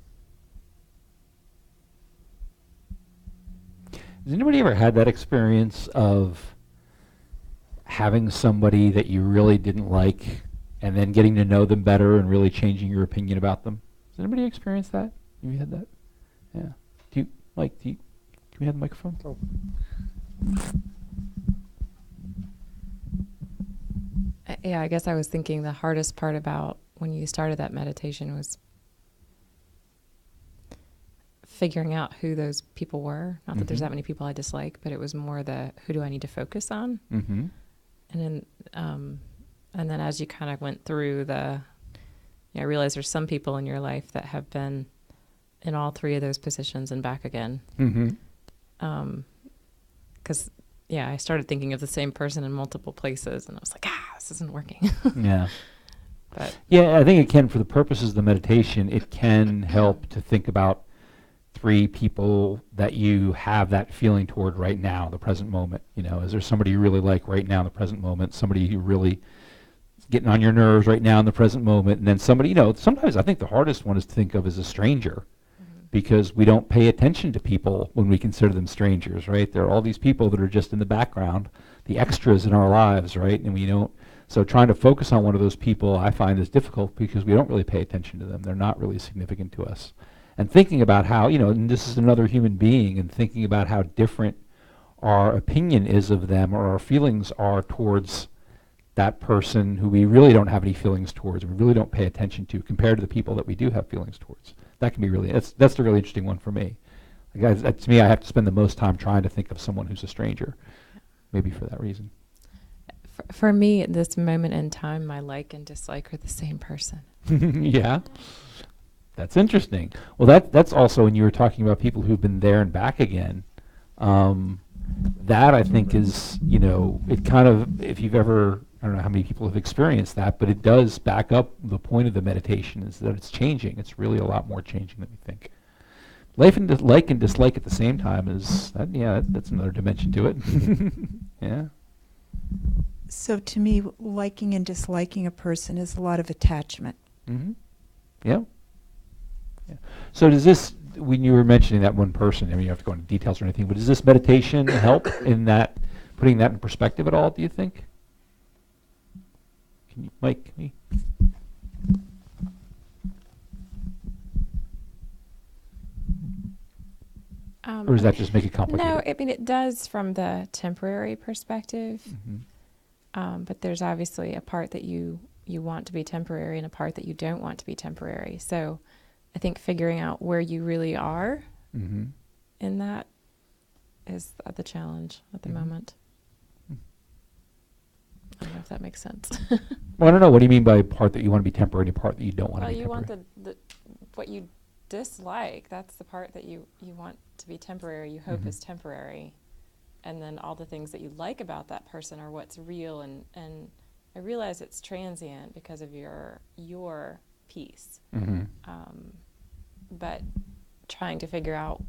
Has anybody ever had that experience of having somebody that you really didn't like and then getting to know them better and really changing your opinion about them? Has anybody experienced that? Have you had that? Yeah. Mike, can we have the microphone? Oh. Yeah, I guess I was thinking the hardest part about when you started that meditation was figuring out who those people were. Not that there's that many people I dislike, but it was more the who do I need to focus on. Mm-hmm. And then as you kind of went through I realized there's some people in your life that have been in all three of those positions and back again. Mm-hmm. Because I started thinking of the same person in multiple places, and I was like, this isn't working. Yeah. But yeah, I think it can, for the purposes of the meditation, it can help to think about three people that you have that feeling toward right now, the present moment. Is there somebody you really like right now in the present moment? Somebody you really getting on your nerves right now in the present moment? And then somebody, sometimes I think the hardest one is to think of as a stranger, because we don't pay attention to people when we consider them strangers, right? There are all these people that are just in the background, the extras in our lives, right? And we don't. So trying to focus on one of those people I find is difficult because we don't really pay attention to them. They're not really significant to us. And thinking about how, and this is another human being, and thinking about how different our opinion is of them or our feelings are towards that person who we really don't have any feelings towards, we really don't pay attention to, compared to the people that we do have feelings towards. That can be really, that's the really interesting one for me. Like, to me, I have to spend the most time trying to think of someone who's a stranger, maybe for that reason. For me, at this moment in time, my like and dislike are the same person. Yeah, that's interesting. Well, that's also when you were talking about people who've been there and back again. That I think is, it kind of, if you've ever, I don't know how many people have experienced that, but it does back up the point of the meditation is that it's changing. It's really a lot more changing than we think. Life and like and dislike at the same time is that, yeah, that's another dimension to it. Yeah. So to me, liking and disliking a person is a lot of attachment. Mm-hmm. Yeah. Yeah. So does this, when you were mentioning that one person, I mean, you have to go into details or anything, but does this meditation help in that, putting that in perspective at all, do you think? Can you, Mike, me? Or does that just make it complicated? No, I mean, it does from the temporary perspective. Mm-hmm. But there's obviously a part that you want to be temporary and a part that you don't want to be temporary. So I think figuring out where you really are Mm-hmm. in that is the challenge at the Mhm. moment. I don't know if that makes sense. Well, I don't know. What do you mean by part that you want to be temporary and part that you don't want to Well, be you want temporary? the what you dislike. That's the part that you want to be temporary. You hope Mhm. is temporary, and then all the things that you like about that person are what's real. And I realize it's transient because of your piece, Mm-hmm. but trying to figure out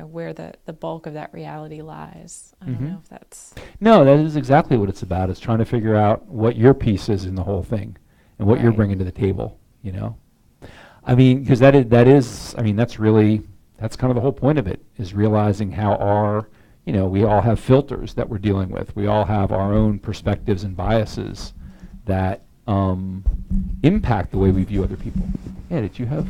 where the bulk of that reality lies. I don't Mhm. know if that's No, that is exactly what it's about, is trying to figure out what your piece is in the whole thing and what you're Right. bringing to the table, I mean, because I mean, that's kind of the whole point of it, is realizing how we all have filters that we're dealing with. We all have our own perspectives and biases that impact the way we view other people. Yeah, did you have?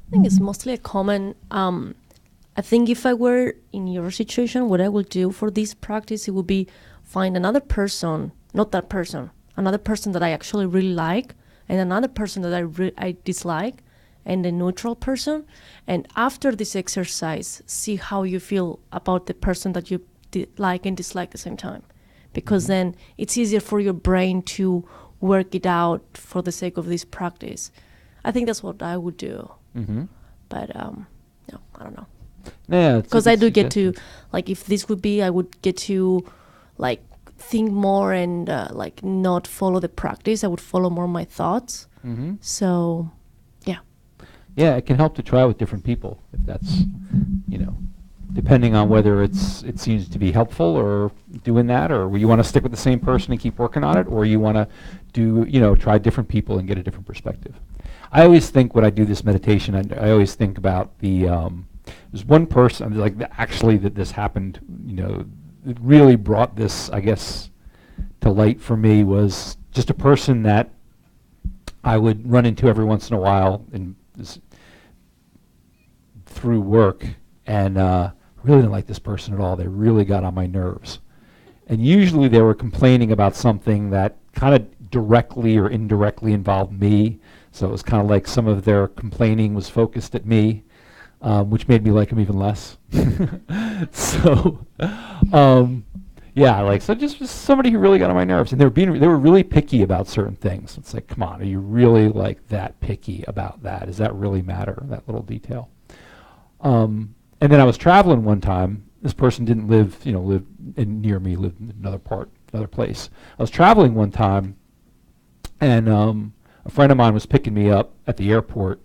I think it's mostly a common. I think if I were in your situation, what I would do for this practice, it would be find another person, not that person, another person that I actually really like, and another person that I dislike, and a neutral person. And after this exercise, see how you feel about the person that you like and dislike at the same time. Because then it's easier for your brain to work it out for the sake of this practice. I think that's what I would do. Mm-hmm. But no, I don't know. Yeah, Because I do get to, like, if this would be, I would get to, like, think more and, like, not follow the practice. I would follow more my thoughts. Mm-hmm. So, yeah. Yeah, it can help to try with different people if that's, depending on whether it seems to be helpful or doing that, or you want to stick with the same person and keep working on it, or you want to try different people and get a different perspective. I always think when I do this meditation, I always think about there's one person, like actually that this happened, it really brought this, I guess, to light for me, was just a person that I would run into every once in a while through work, and really didn't like this person at all. They really got on my nerves. And usually they were complaining about something that kind of directly or indirectly involved me. So it was kind of like some of their complaining was focused at me, which made me like them even less. So, so just somebody who really got on my nerves, and they were really picky about certain things. It's like, come on, are you really like that picky about that? Does that really matter, that little detail? And then I was traveling one time. This person didn't live near me, lived in another place. I was traveling one time, and a friend of mine was picking me up at the airport,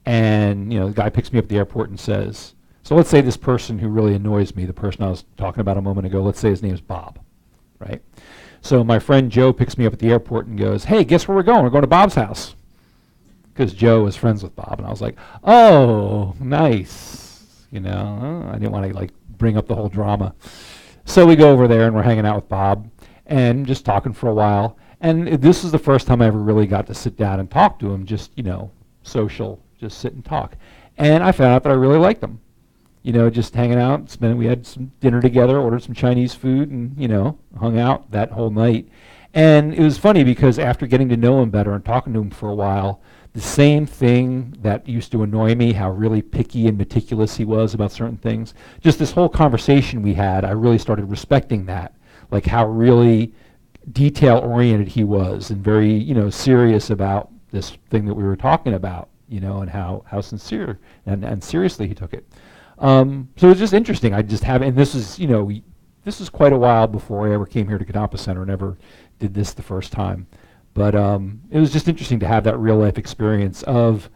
and the guy picks me up at the airport and says, so let's say this person who really annoys me, the person I was talking about a moment ago, let's say his name is Bob, right? So my friend Joe picks me up at the airport and goes, hey, guess where we're going? We're going to Bob's house. Because Joe was friends with Bob, and I was like, oh, nice. I didn't want to bring up the whole drama. So we go over there and we're hanging out with Bob and just talking for a while. And this is the first time I ever really got to sit down and talk to him, just, social, just sit and talk. And I found out that I really liked him. just hanging out. We had some dinner together, ordered some Chinese food, and hung out that whole night. And it was funny because after getting to know him better and talking to him for a while, the same thing that used to annoy me, how really picky and meticulous he was about certain things, just this whole conversation we had, I really started respecting that, like how really detail-oriented he was and very, serious about this thing that we were talking about, and how sincere and seriously he took it. So it was just interesting. And this is, this is quite a while before I ever came here to Kadampa Center and ever did this the first time. But it was just interesting to have that real life experience of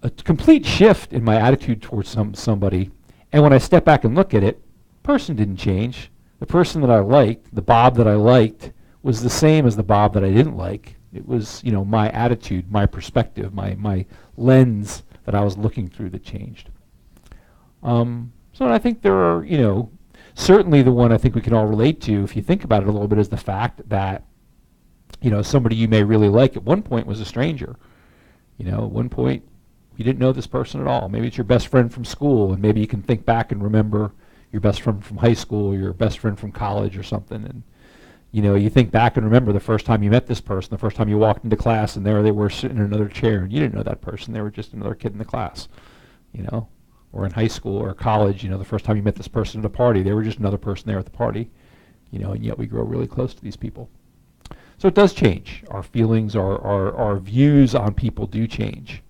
a complete shift in my attitude towards somebody. And when I step back and look at it, person didn't change. The person that I liked, the Bob that I liked, was the same as the Bob that I didn't like. It was, my attitude, my perspective, my lens that I was looking through that changed. So I think there are, certainly the one I think we can all relate to, if you think about it a little bit, is the fact that, somebody you may really like at one point was a stranger. At one point, you didn't know this person at all. Maybe it's your best friend from school, and maybe you can think back and remember your best friend from high school, or your best friend from college or something, and you think back and remember the first time you met this person, the first time you walked into class, and there they were sitting in another chair, and you didn't know that person. They were just another kid in the class, Or in high school or college, the first time you met this person at a party, they were just another person there at the party, and yet we grow really close to these people. So it does change. Our feelings, our views on people do change.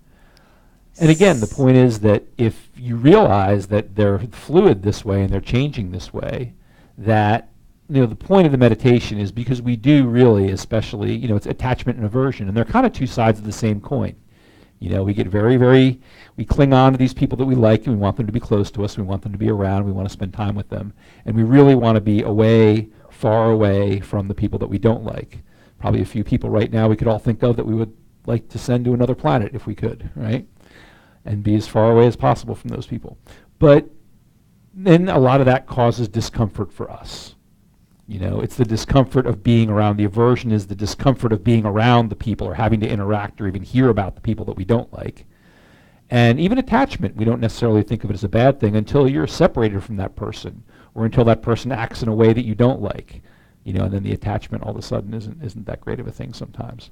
And again, the point is that if you realize that they're fluid this way and they're changing this way, that the point of the meditation is because we do really, especially, it's attachment and aversion, and they're kind of two sides of the same coin. We get we cling on to these people that we like, and we want them to be close to us, we want them to be around, we want to spend time with them, and we really want to be far away from the people that we don't like. Probably a few people right now we could all think of that we would like to send to another planet if we could, right? And be as far away as possible from those people. But then a lot of that causes discomfort for us. It's the discomfort of being around. The aversion is the discomfort of being around the people or having to interact or even hear about the people that we don't like. And even attachment, we don't necessarily think of it as a bad thing until you're separated from that person or until that person acts in a way that you don't like. And then the attachment all of a sudden isn't that great of a thing sometimes.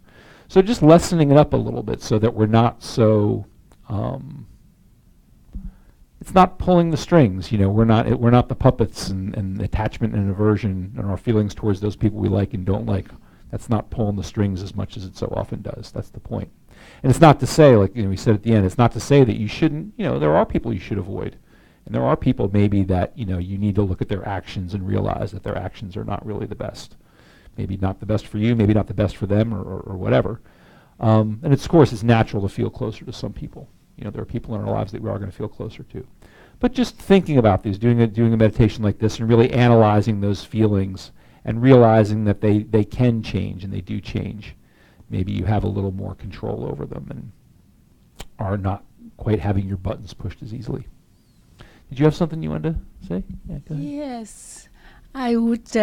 So just lessening it up a little bit so that we're not so it's not pulling the strings. We're not the puppets, and attachment and aversion and our feelings towards those people we like and don't like. That's not pulling the strings as much as it so often does. That's the point. And it's not to say, like we said at the end, it's not to say that you shouldn't. There are people you should avoid, and there are people maybe that you need to look at their actions and realize that their actions are not really the best. Maybe not the best for you, maybe not the best for them, or whatever. And of course, it's natural to feel closer to some people. There are people in our lives that we are going to feel closer to. But just thinking about these, doing a meditation like this and really analyzing those feelings and realizing that they can change and they do change. Maybe you have a little more control over them and are not quite having your buttons pushed as easily. Did you have something you wanted to say? Yeah, go ahead. Yes, I would.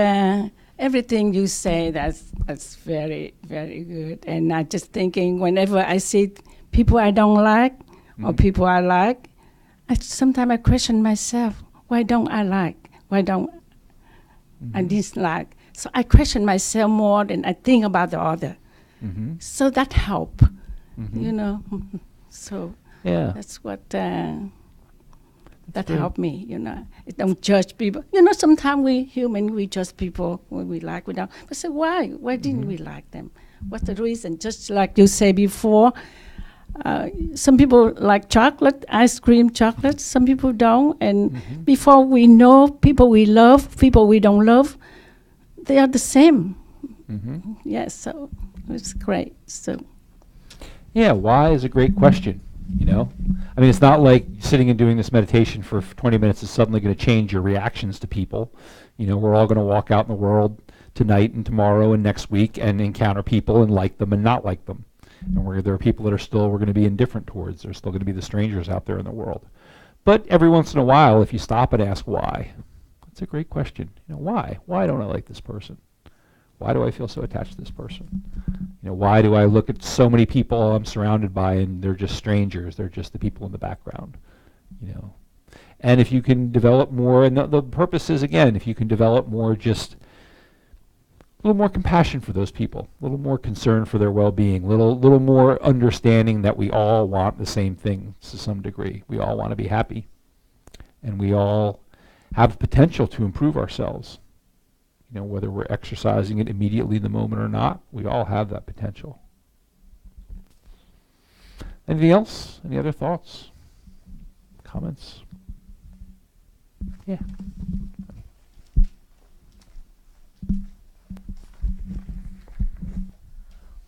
Everything you say, that's very, very good. And I'm just thinking, whenever I see people I don't like or people I like, sometimes I question myself, why don't I like? Why don't I dislike? So I question myself more than I think about the other. So that help, So Yeah. that's what that helped me, I don't judge people. Sometimes we human, we judge people when we like, we don't. But say, why? Why didn't we like them? What's the reason? Just like you say before, some people like chocolate, ice cream chocolate. Some people don't. And before we know people we love, people we don't love, they are the same. Yes, so it's great. So. Yeah, why is a great question. It's not like sitting and doing this meditation for 20 minutes is suddenly going to change your reactions to people. We're all going to walk out in the world tonight and tomorrow and next week and encounter people and like them and not like them. And there are people that we're going to be indifferent towards. There's still going to be the strangers out there in the world. But every once in a while, if you stop and ask why, that's a great question. Why? Why don't I like this person? Why do I feel so attached to this person? Why do I look at so many people I'm surrounded by and they're just strangers? They're just the people in the background. And if you can develop more, and the purpose is, again, if you can develop more just a little more compassion for those people, a little more concern for their well-being, little more understanding that we all want the same thing to some degree. We all want to be happy, and we all have potential to improve ourselves. You know, whether we're exercising it immediately in the moment or not, we all have that potential. Anything else? Any other thoughts? Comments? Yeah.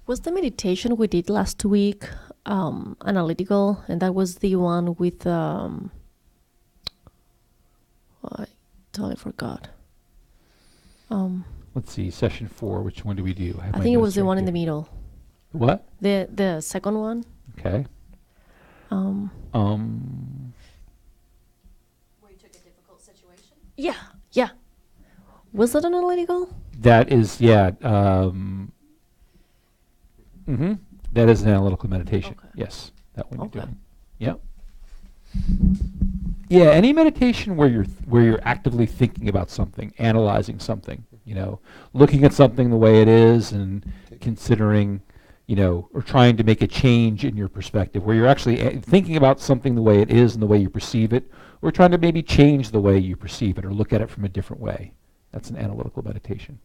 Was the meditation we did last week analytical? And that was the one with I totally forgot. Let's see, session 4. Which one do we do? I think it was the one in the middle. What? The second one. Okay. Where you took a difficult situation? Yeah. Was that analytical? That is, yeah. That is an analytical meditation. Okay. Yes, that one Okay. you're doing. Yep. Yeah, any meditation where you're actively thinking about something, analyzing something, you know, looking at something the way it is and considering, you know, or trying to make a change in your perspective, where you're actually thinking about something the way it is and the way you perceive it, or trying to maybe change the way you perceive it or look at it from a different way. That's an analytical meditation.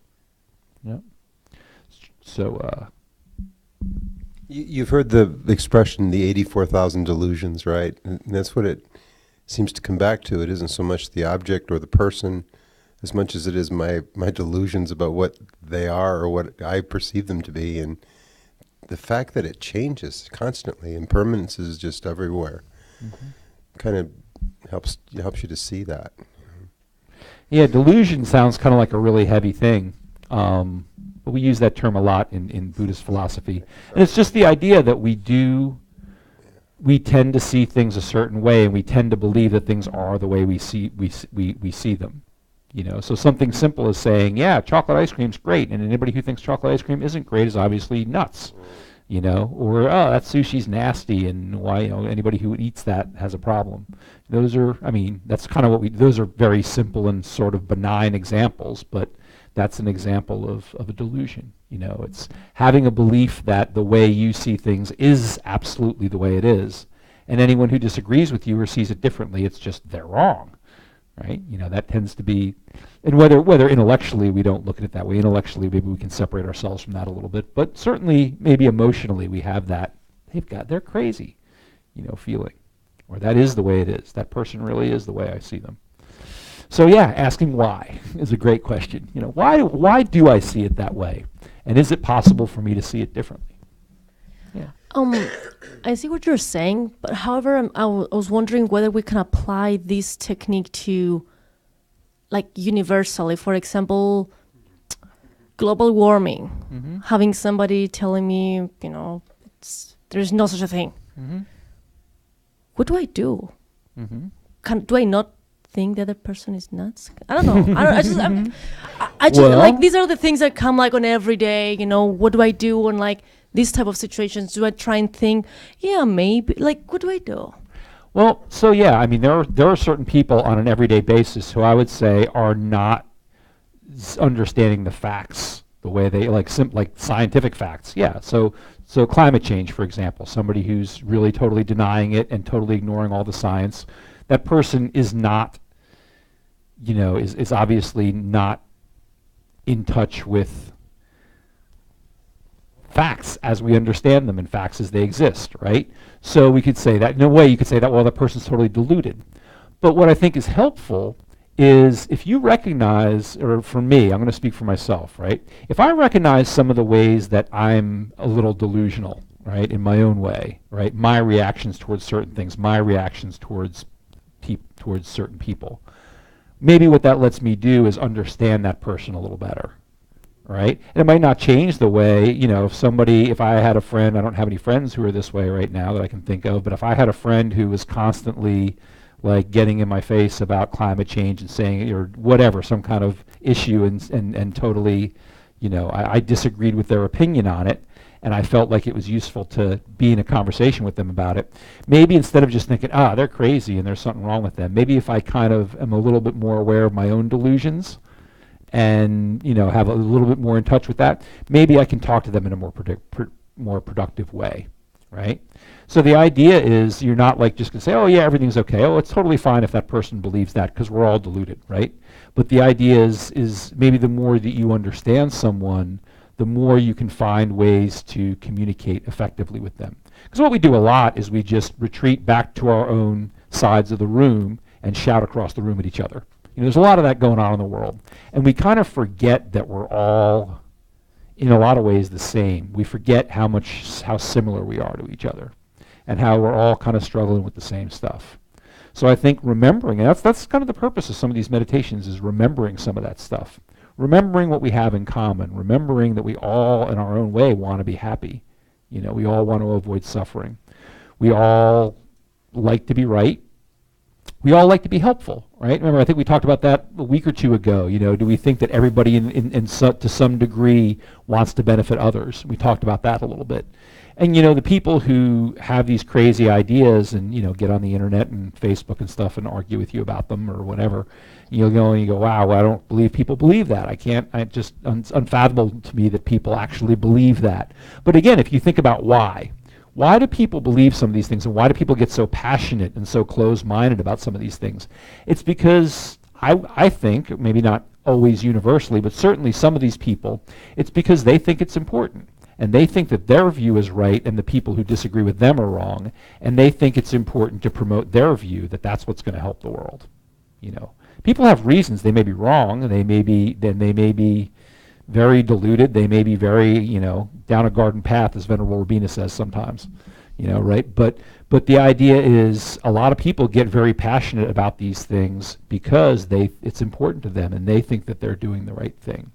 Yep. So, You've heard the expression, the 84,000 delusions, right? And that's what it seems to come back to. It isn't so much the object or the person as much as it is my delusions about what they are or what I perceive them to be. And the fact that it changes constantly, impermanence is just everywhere, kind of helps you to see that. yeah, delusion sounds kind of like a really heavy thing. But we use that term a lot in Buddhist philosophy. And it's just the idea that we tend to see things a certain way, and we tend to believe that things are the way we see them. You know, so something simple as saying, yeah, chocolate ice cream's great, and anybody who thinks chocolate ice cream isn't great is obviously nuts. You know, or oh, that sushi's nasty, and why, you know, anybody who eats that has a problem. Those are, I mean, that's kind of what those are very simple and sort of benign examples, but that's an example of a delusion. You know, it's having a belief that the way you see things is absolutely the way it is, and anyone who disagrees with you or sees it differently, it's just they're wrong, right? You know, that tends to be, and whether intellectually we don't look at it that way, intellectually maybe we can separate ourselves from that a little bit, but certainly maybe emotionally we have that, they're crazy, you know, feeling, or that is the way it is. That person really is the way I see them. So yeah, asking why is a great question. You know, why do I see it that way? And is it possible for me to see it differently? Yeah. I see what you're saying, but however, I was wondering whether we can apply this technique to, like, universally. For example, global warming. Having somebody telling me, you know, there's no such a thing. What do I do? Do I not think the other person is nuts? I don't know. I just Well, like, these are the things that come like on every day, you know. What do I do in like these type of situations? Do I try and think, yeah, maybe, like, what do I do? Well, so yeah, I mean, there are certain people on an everyday basis who I would say are not understanding the facts the way they like scientific facts. Yeah. So climate change, for example, somebody who's really totally denying it and totally ignoring all the science, that person is not, you know, is obviously not in touch with facts as we understand them and facts as they exist, right? So we could say that, in a way you could say that, well, that person's totally deluded. But what I think is helpful is if you recognize, or for me, I'm going to speak for myself, right? If I recognize some of the ways that I'm a little delusional, right, in my own way, right, my reactions towards certain things, my reactions towards certain people, maybe what that lets me do is understand that person a little better, right? And it might not change the way, you know, if I had a friend, I don't have any friends who are this way right now that I can think of, but if I had a friend who was constantly like getting in my face about climate change and saying, or whatever, some kind of issue, and totally, you know, I disagreed with their opinion on it, and I felt like it was useful to be in a conversation with them about it. Maybe instead of just thinking, they're crazy and there's something wrong with them, maybe if I kind of am a little bit more aware of my own delusions and, have a little bit more in touch with that, maybe I can talk to them in a more productive way, right? So the idea is you're not like just going to say, oh yeah, everything's okay. Oh, it's totally fine if that person believes that, because we're all deluded, right? But the idea is maybe the more that you understand someone, the more you can find ways to communicate effectively with them. Because what we do a lot is we just retreat back to our own sides of the room and shout across the room at each other. There's a lot of that going on in the world. And we kind of forget that we're all, in a lot of ways, the same. We forget how similar we are to each other and how we're all kind of struggling with the same stuff. So I think remembering, and that's kind of the purpose of some of these meditations, is remembering some of that stuff. Remembering what we have in common, remembering that we all, in our own way, want to be happy. We all want to avoid suffering. We all like to be right. We all like to be helpful, right? Remember, I think we talked about that a week or two ago. Do we think that everybody to some degree wants to benefit others? We talked about that a little bit. And the people who have these crazy ideas and get on the internet and Facebook and stuff and argue with you about them or whatever, you'll go and you go, wow, I don't believe people believe that. It's just unfathomable to me that people actually believe that. But again, if you think about why do people believe some of these things, and why do people get so passionate and so closed-minded about some of these things? It's because I think, maybe not always universally, but certainly some of these people, it's because they think it's important. And they think that their view is right and the people who disagree with them are wrong, and they think it's important to promote their view, that that's what's going to help the world. People have reasons. They may be wrong, and they may be very deluded. They may be very, down a garden path, as Venerable Rabina says sometimes, right? But the idea is a lot of people get very passionate about these things because it's important to them, and they think that they're doing the right thing.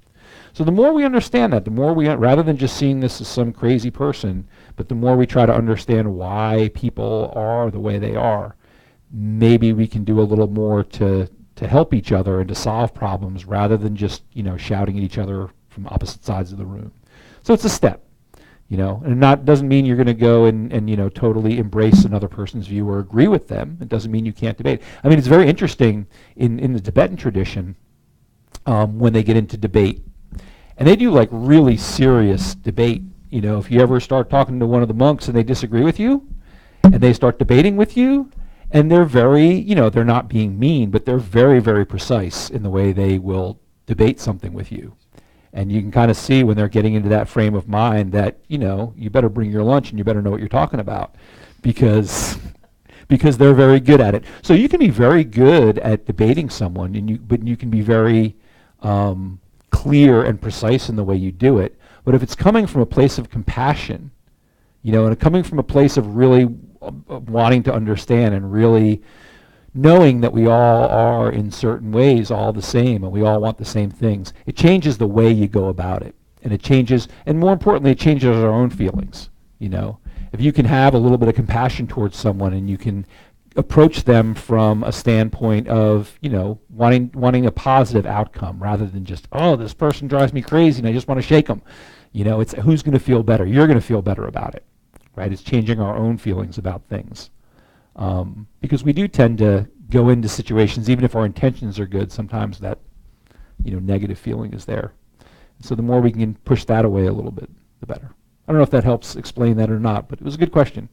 So the more we understand that, the more rather than just seeing this as some crazy person, but the more we try to understand why people are the way they are, maybe we can do a little more to help each other and to solve problems rather than just, shouting at each other from opposite sides of the room. So it's a step, and doesn't mean you're going to go and totally embrace another person's view or agree with them. It doesn't mean you can't debate. I mean, it's very interesting in the Tibetan tradition when they get into debate. And they do like really serious debate. If you ever start talking to one of the monks and they disagree with you, and they start debating with you, and they're very, they're not being mean, but they're very, very precise in the way they will debate something with you. And you can kind of see when they're getting into that frame of mind that, you better bring your lunch and you better know what you're talking about, because they're very good at it. So you can be very good at debating someone, but you can be very clear and precise in the way you do it. But if it's coming from a place of compassion, and coming from a place of really wanting to understand and really knowing that we all are in certain ways all the same and we all want the same things, it changes the way you go about it. And it changes, and more importantly, it changes our own feelings. If you can have a little bit of compassion towards someone and you can approach them from a standpoint of, wanting a positive outcome rather than just, oh, this person drives me crazy and I just want to shake them. It's who's going to feel better. You're going to feel better about it, right? It's changing our own feelings about things. Because we do tend to go into situations, even if our intentions are good, sometimes that, negative feeling is there. So the more we can push that away a little bit, the better. I don't know if that helps explain that or not, but it was a good question.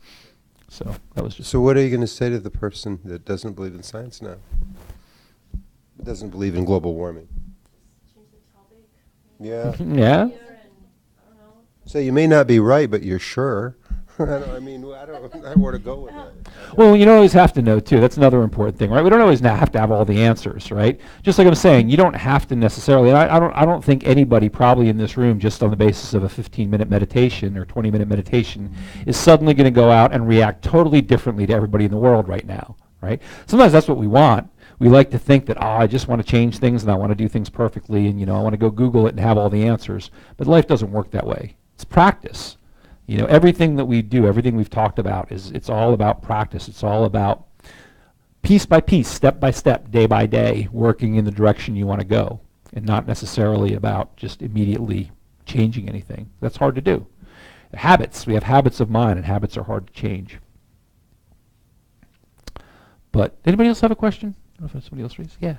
So that was just. So what are you going to say to the person that doesn't believe in science now? Doesn't believe in global warming? Yeah. Yeah. So you may not be right, but you're sure. I don't know where to go with that. Well, you don't always have to know, too. That's another important thing, right? We don't always have to have all the answers, right? Just like I'm saying, you don't have to necessarily, and I don't think anybody probably in this room, just on the basis of a 15-minute meditation or 20-minute meditation, is suddenly going to go out and react totally differently to everybody in the world right now, right? Sometimes that's what we want. We like to think that, I just want to change things and I want to do things perfectly and, I want to go Google it and have all the answers. But life doesn't work that way. It's practice. Everything that we do, everything we've talked about, it's all about practice. It's all about piece by piece, step by step, day by day, working in the direction you want to go, and not necessarily about just immediately changing anything. That's hard to do. Habits. We have habits of mind, and habits are hard to change. But anybody else have a question? I don't know if somebody else raised. Yeah.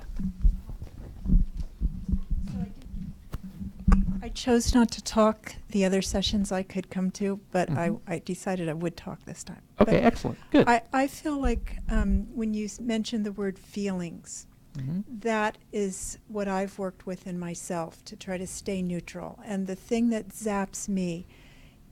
I chose not to talk the other sessions I could come to, but Mhm. I decided I would talk this time. Okay, But excellent. Good. I feel like when you mentioned the word feelings, Mhm. that is what I've worked with in myself to try to stay neutral. And the thing that zaps me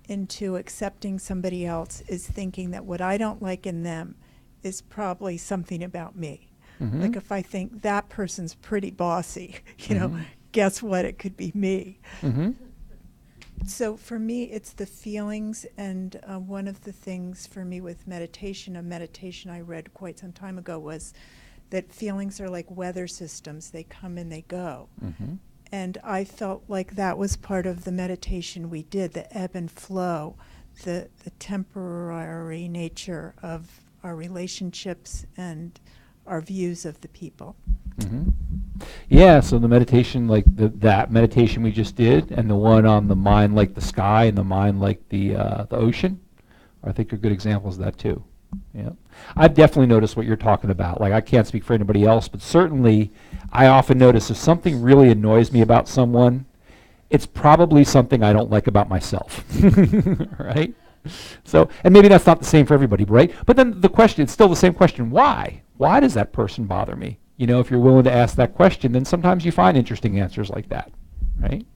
into accepting somebody else is thinking that what I don't like in them is probably something about me. Mhm. Like if I think that person's pretty bossy, you know, Mhm. guess what? It could be me. Mhm. So for me, it's the feelings, and one of the things for me with meditation, a meditation I read quite some time ago, was that feelings are like weather systems. They come and they go. Mhm. And I felt like that was part of the meditation we did, the ebb and flow, the temporary nature of our relationships and our views of the people. Mhm. Yeah, so the meditation, like that meditation we just did, and the one on the mind like the sky and the mind like the ocean, I think are good examples of that too. Yeah, I've definitely noticed what you're talking about. Like I can't speak for anybody else, but certainly I often notice if something really annoys me about someone, it's probably something I don't like about myself, right? So, and maybe that's not the same for everybody, right? But then the question, it's still the same question, why? Why does that person bother me? You know, if you're willing to ask that question, then sometimes you find interesting answers like that, right?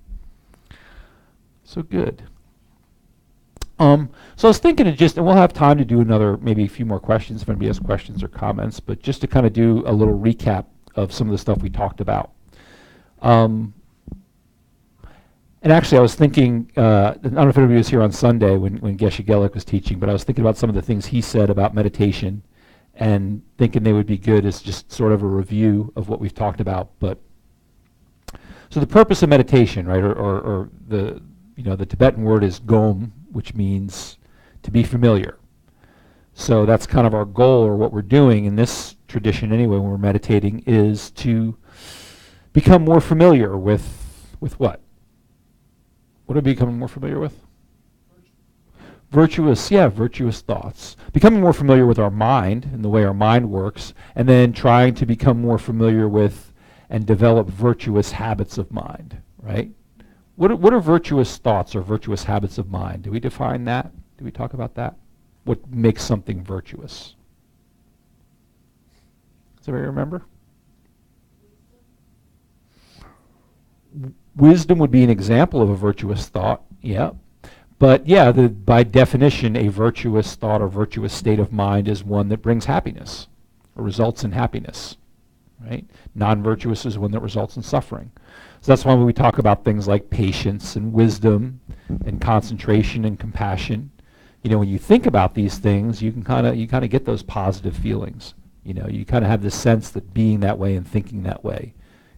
So good. So I was thinking of just, and we'll have time to do another, maybe a few more questions if anybody has questions or comments, but just to kind of do a little recap of some of the stuff we talked about. And actually, I was thinking, I don't know if anybody was here on Sunday when Geshe Gelik was teaching, but I was thinking about some of the things he said about meditation and thinking they would be good as just sort of a review of what we've talked about. But so the purpose of meditation, right, or the Tibetan word is gom, which means to be familiar. So that's kind of our goal, or what we're doing in this tradition anyway when we're meditating, is to become more familiar with what? What are we becoming more familiar with? Virtuous thoughts. Becoming more familiar with our mind and the way our mind works, and then trying to become more familiar with and develop virtuous habits of mind, right? What are virtuous thoughts or virtuous habits of mind? Do we define that? Do we talk about that? What makes something virtuous? Does anybody remember? Wisdom would be an example of a virtuous thought, yeah. But yeah, by definition, a virtuous thought or virtuous state of mind is one that brings happiness or results in happiness, right? Non-virtuous is one that results in suffering. So that's why when we talk about things like patience and wisdom and concentration and compassion, you know, when you think about these things, you kind of get those positive feelings. You know, you kind of have this sense that being that way and thinking that way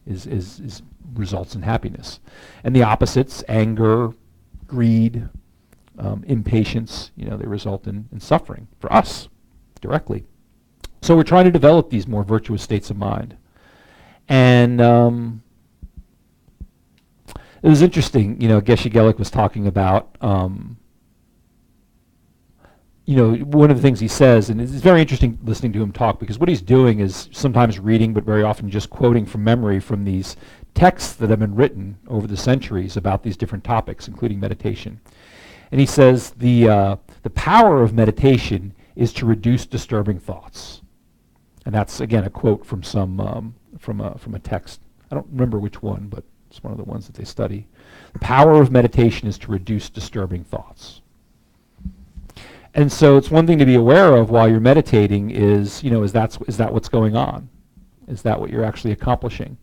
is results in happiness. And the opposites, anger, greed, impatience, you know, they result in suffering for us directly. So we're trying to develop these more virtuous states of mind. And it was interesting, you know, Geshe Gelik was talking about, you know, one of the things he says, and it's very interesting listening to him talk, because what he's doing is sometimes reading, but very often just quoting from memory from these texts that have been written over the centuries about these different topics, including meditation. And he says the power of meditation is to reduce disturbing thoughts. And that's, again, a quote from from a text. I don't remember which one, but it's one of the ones that they study. The power of meditation is to reduce disturbing thoughts. And so it's one thing to be aware of while you're meditating is, you know, is that what's going on? Is that what you're actually accomplishing?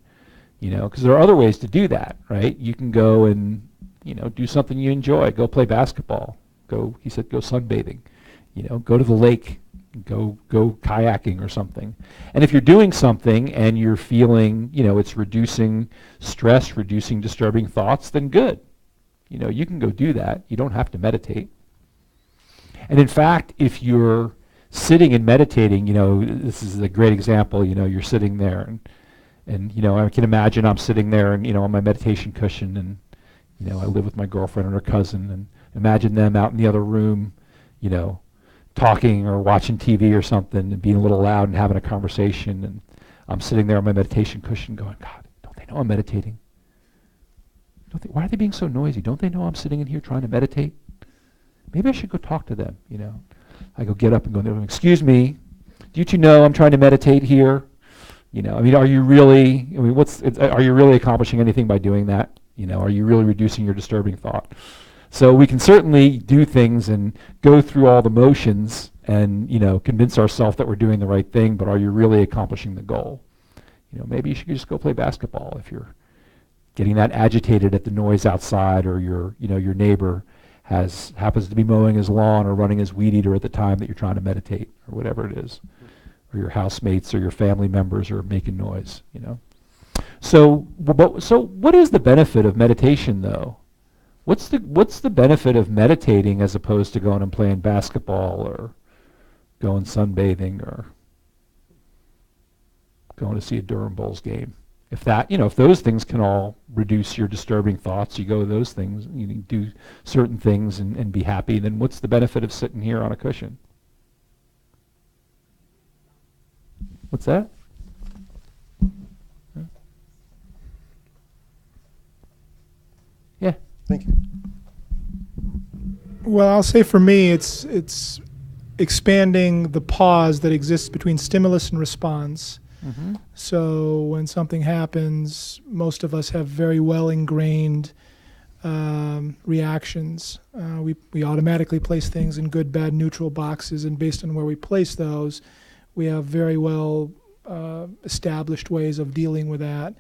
You know, because there are other ways to do that, right? You can go and, you know, do something you enjoy. Go play basketball. He said, go sunbathing. You know, go to the lake. Go kayaking or something. And if you're doing something and you're feeling, you know, it's reducing stress, reducing disturbing thoughts, then good. You know, you can go do that. You don't have to meditate. And in fact, if you're sitting and meditating, you know, this is a great example, you know, you're sitting there and you know, I can imagine I'm sitting there and, you know, on my meditation cushion and, you know, I live with my girlfriend and her cousin and Imagine them out in the other room, you know, talking or watching TV or something and being a little loud and having a conversation, and I'm sitting there on my meditation cushion going, God, don't they know I'm meditating? Why are they being so noisy? Don't they know I'm sitting in here trying to meditate? Maybe I should go talk to them, you know. I go get up and go in there, excuse me, do you two know I'm trying to meditate here? You know, I mean, are you really, are you really accomplishing anything by doing that? You know, are you really reducing your disturbing thought? So we can certainly do things and go through all the motions and, you know, convince ourselves that we're doing the right thing, but are you really accomplishing the goal? You know, maybe you should just go play basketball if you're getting that agitated at the noise outside, or your neighbor happens to be mowing his lawn or running his weed eater at the time that you're trying to meditate, or whatever it is, or your housemates or your family members are making noise, you know. So what is the benefit of meditation, though? What's the benefit of meditating as opposed to going and playing basketball or going sunbathing or going to see a Durham Bulls game? If those things can all reduce your disturbing thoughts, you go to those things, you can do certain things and be happy, then what's the benefit of sitting here on a cushion? What's that? Huh? Yeah. Thank you. Well, I'll say for me, it's expanding the pause that exists between stimulus and response. Mm-hmm. So when something happens, most of us have very well ingrained reactions. We automatically place things in good, bad, neutral boxes, and based on where we place those, we have very well established ways of dealing with that.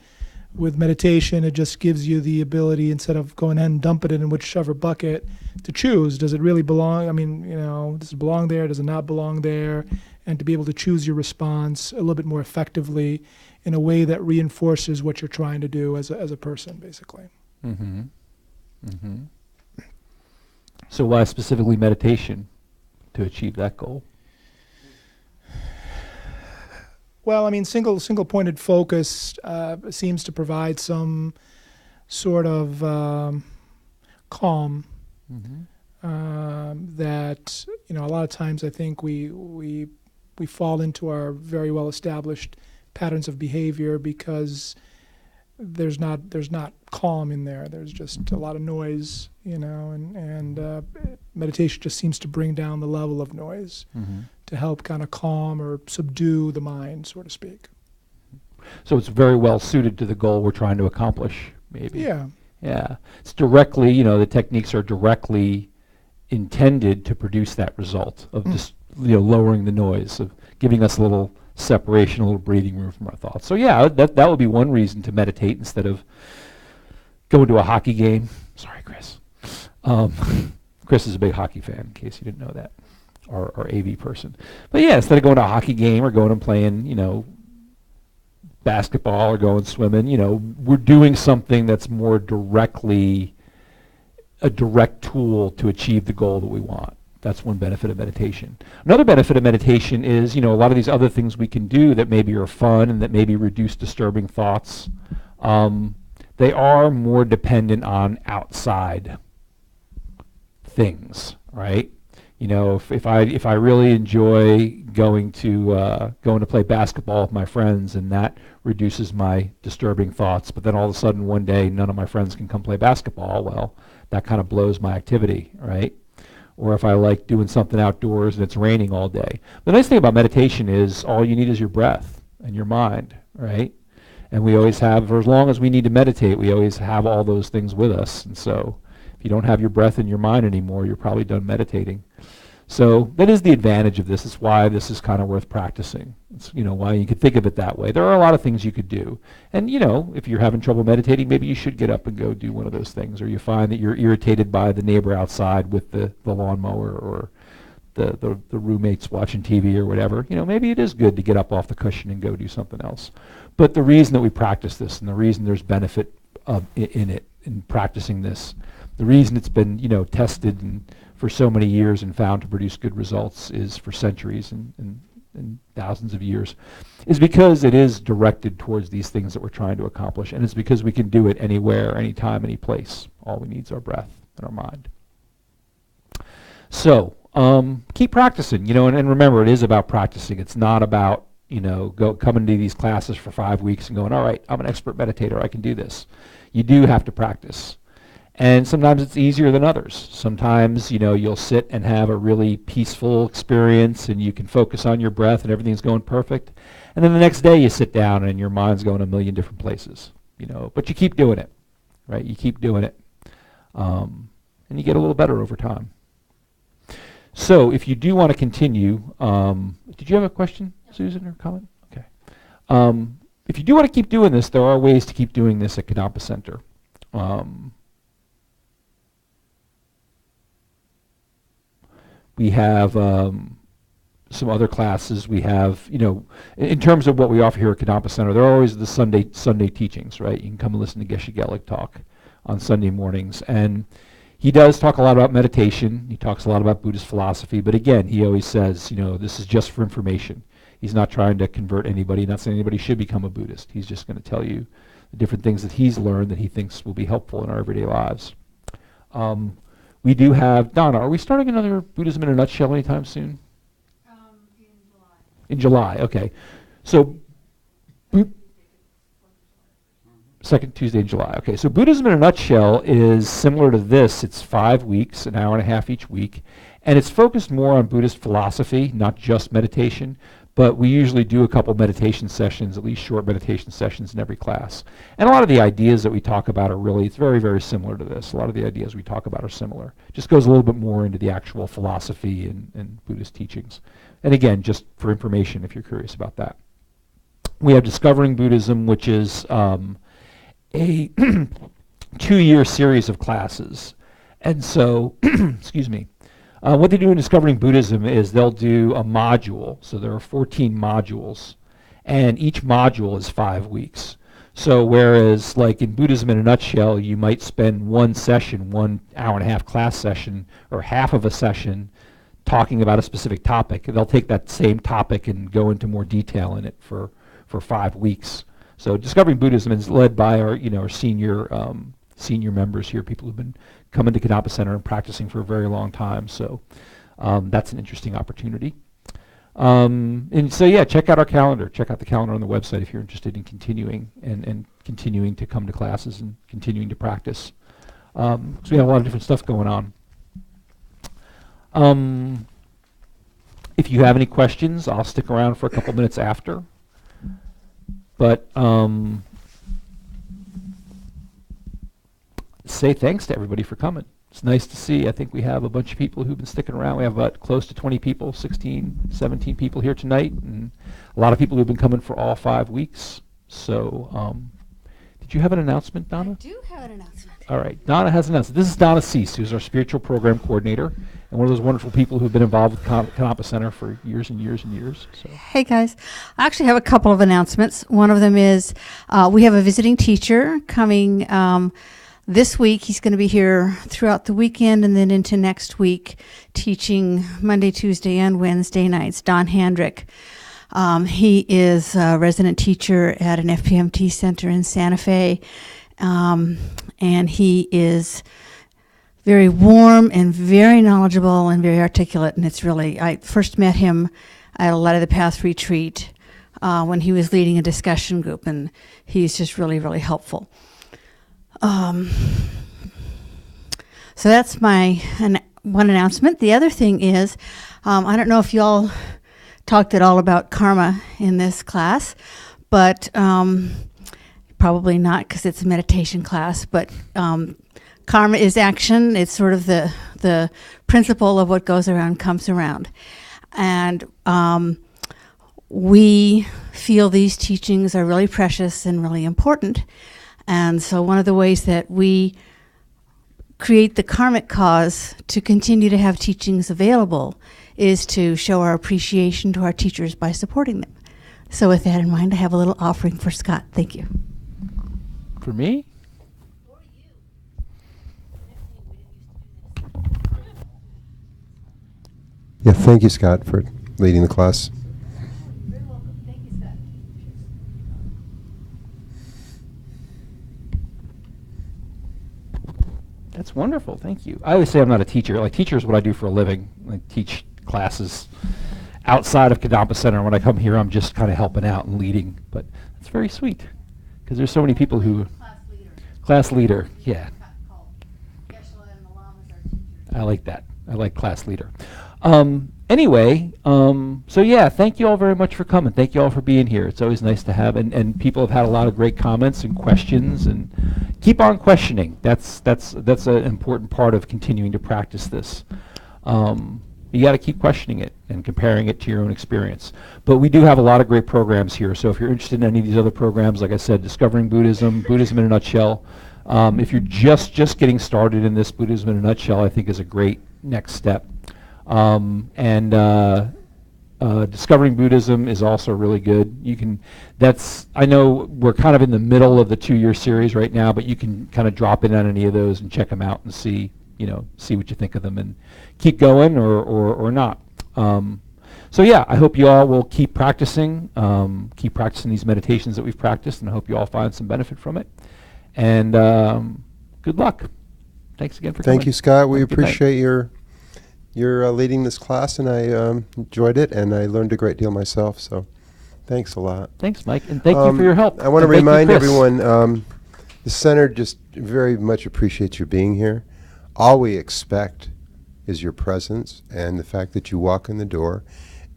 With meditation, it just gives you the ability, instead of going ahead and dump it in whichever bucket, to choose. Does it really belong? I mean, you know, does it belong there? Does it not belong there? And to be able to choose your response a little bit more effectively in a way that reinforces what you're trying to do as a person, basically. Mm-hmm. Mm-hmm. So why specifically meditation to achieve that goal? Well, I mean, single-pointed focus seems to provide some sort of calm. Mm-hmm. That, you know, a lot of times I think we fall into our very well established patterns of behavior because there's not calm in there. There's just a lot of noise, you know, and meditation just seems to bring down the level of noise. Mm-hmm. To help kind of calm or subdue the mind, so to speak. So it's very well suited to the goal we're trying to accomplish, maybe. Yeah. Yeah. It's directly, you know, the techniques are directly intended to produce that result of just, you know, lowering the noise, of giving us a little separation, a little breathing room from our thoughts. So yeah, that would be one reason to meditate instead of going to a hockey game. Sorry, Chris. Chris is a big hockey fan, in case you didn't know that. Or AV person. But yeah, instead of going to a hockey game or going and playing, you know, basketball or going swimming, you know, we're doing something that's more directly a direct tool to achieve the goal that we want. That's one benefit of meditation. Another benefit of meditation is, you know, a lot of these other things we can do that maybe are fun and that maybe reduce disturbing thoughts, they are more dependent on outside things, right? You know, if I really enjoy going to play basketball with my friends, and that reduces my disturbing thoughts, but then all of a sudden one day none of my friends can come play basketball, well, that kind of blows my activity, right? Or if I like doing something outdoors and it's raining all day. The nice thing about meditation is all you need is your breath and your mind, right? And we always have, for as long as we need to meditate, we always have all those things with us. And so if you don't have your breath and your mind anymore, you're probably done meditating. So that is the advantage of this. It's why this is kind of worth practicing. It's, you know, why you could think of it that way. There are a lot of things you could do. And, you know, if you're having trouble meditating, maybe you should get up and go do one of those things. Or you find that you're irritated by the neighbor outside with the lawnmower, or the roommates watching TV or whatever. You know, maybe it is good to get up off the cushion and go do something else. But the reason that we practice this, and the reason there's benefit in practicing this, the reason it's been, you know, tested and for so many years and found to produce good results is for centuries and thousands of years, is because it is directed towards these things that we're trying to accomplish, and it's because we can do it anywhere, anytime, any place. All we need is our breath and our mind. So keep practicing, and remember, it is about practicing. It's not about, coming to these classes for 5 weeks and going, all right, I'm an expert meditator, I can do this. You do have to practice. And sometimes it's easier than others. Sometimes, you'll sit and have a really peaceful experience and you can focus on your breath and everything's going perfect. And then the next day you sit down and your mind's going a million different places, but you keep doing it, right? You keep doing it. And you get a little better over time. So if you do want to continue, did you have a question, Susan, or comment? Okay. If you do want to keep doing this, there are ways to keep doing this at Kadampa Center. We have some other classes. We have, in terms of what we offer here at Kadampa Center, there are always the Sunday teachings, right? You can come and listen to Geshe Gelik talk on Sunday mornings. And he does talk a lot about meditation. He talks a lot about Buddhist philosophy. But again, he always says, this is just for information. He's not trying to convert anybody, not saying anybody should become a Buddhist. He's just going to tell you the different things that he's learned that he thinks will be helpful in our everyday lives. We do have, Donna, are we starting another Buddhism in a Nutshell anytime soon? In July. In July, okay. So, second Tuesday in July. Okay, so Buddhism in a Nutshell is similar to this. It's 5 weeks, an hour and a half each week, and it's focused more on Buddhist philosophy, not just meditation, but we usually do a couple meditation sessions, at least short meditation sessions in every class. And a lot of the ideas that we talk about are really, it's very, very similar to this. A lot of the ideas we talk about are similar. Just goes a little bit more into the actual philosophy and Buddhist teachings. And again, just for information if you're curious about that. We have Discovering Buddhism, which is a 2-year series of classes. And so, excuse me, what they do in Discovering Buddhism is they'll do a module. So there are 14 modules, and each module is 5 weeks. So whereas like in Buddhism in a Nutshell, you might spend one session, 1 hour and a half class session, or half of a session talking about a specific topic. They'll take that same topic and go into more detail in it for 5 weeks. So Discovering Buddhism is led by our senior members here, people who've been coming to Kadampa Center and practicing for a very long time. So that's an interesting opportunity. And so yeah, check out our calendar. Check out the calendar on the website if you're interested in continuing and continuing to come to classes and continuing to practice. So we have a lot of different stuff going on. If you have any questions, I'll stick around for a couple minutes after. But say thanks to everybody for coming. It's nice to see. I think we have a bunch of people who've been sticking around. We have about close to 20 people, 16, 17 people here tonight, and a lot of people who've been coming for all 5 weeks. So did you have an announcement, Donna? I do have an announcement. All right, Donna has an announcement. This is Donna Cease, who's our spiritual program coordinator, and one of those wonderful people who've been involved with Kadampa Center for years and years and years. So. Hey guys, I actually have a couple of announcements. One of them is we have a visiting teacher coming this week. He's going to be here throughout the weekend and then into next week, teaching Monday, Tuesday, and Wednesday nights. Don Handrick. He is a resident teacher at an FPMT center in Santa Fe, and he is very warm and very knowledgeable and very articulate. And it's really, I first met him at a Light of the Path retreat when he was leading a discussion group, and he's just really, really helpful. So that's my one announcement. The other thing is, I don't know if y'all talked at all about karma in this class, but probably not because it's a meditation class, but karma is action. It's sort of the principle of what goes around comes around. And we feel these teachings are really precious and really important. And so one of the ways that we create the karmic cause to continue to have teachings available is to show our appreciation to our teachers by supporting them. So with that in mind, I have a little offering for Scott. Thank you. For me? Yeah, thank you, Scott, for leading the class. You're welcome. Thank you, Scott. That's wonderful. Thank you. I always say I'm not a teacher. Like, teacher is what I do for a living. I teach classes outside of Kadampa Center. When I come here, I'm just kind of helping out and leading. But it's very sweet because there's so many people who. Class leader. Class leader, yeah. Called Geshe and Malam is our teacher. I like that. I like class leader. Anyway, so yeah, thank you all very much for coming. Thank you all for being here. It's always nice to have, and people have had a lot of great comments and questions, and keep on questioning. That's an important part of continuing to practice this. You got to keep questioning it and comparing it to your own experience. But we do have a lot of great programs here. So if you're interested in any of these other programs, like I said, Discovering Buddhism, Buddhism in a Nutshell. If you're just getting started in this, Buddhism in a Nutshell, I think is a great next step. Discovering Buddhism is also really good. You can, I know we're kind of in the middle of the 2-year series right now, but you can kind of drop in on any of those and check them out and see what you think of them and keep going or not. So yeah, I hope you all will keep practicing these meditations that we've practiced, and I hope you all find some benefit from it. And good luck. Thanks again for coming. Thank you, Scott. We Have a good night. appreciate your leading this class, and I enjoyed it, and I learned a great deal myself. So, thanks a lot. Thanks, Mike, and thank you for your help. I want to And thank you, remind Chris. everyone, the center just very much appreciates your being here. All we expect is your presence and the fact that you walk in the door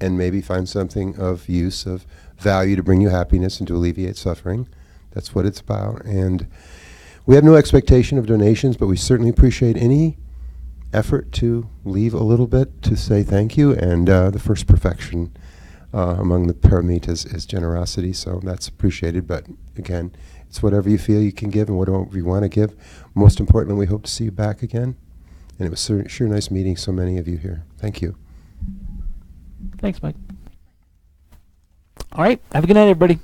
and maybe find something of use, of value to bring you happiness and to alleviate suffering. That's what it's about. And we have no expectation of donations, but we certainly appreciate any effort to leave a little bit to say thank you. And the first perfection among the paramitas is generosity, so that's appreciated. But again, it's whatever you feel you can give and whatever you want to give. Most importantly, we hope to see you back again. And it was sure nice meeting so many of you here. Thank you. Thanks, Mike. All right, have a good night, everybody.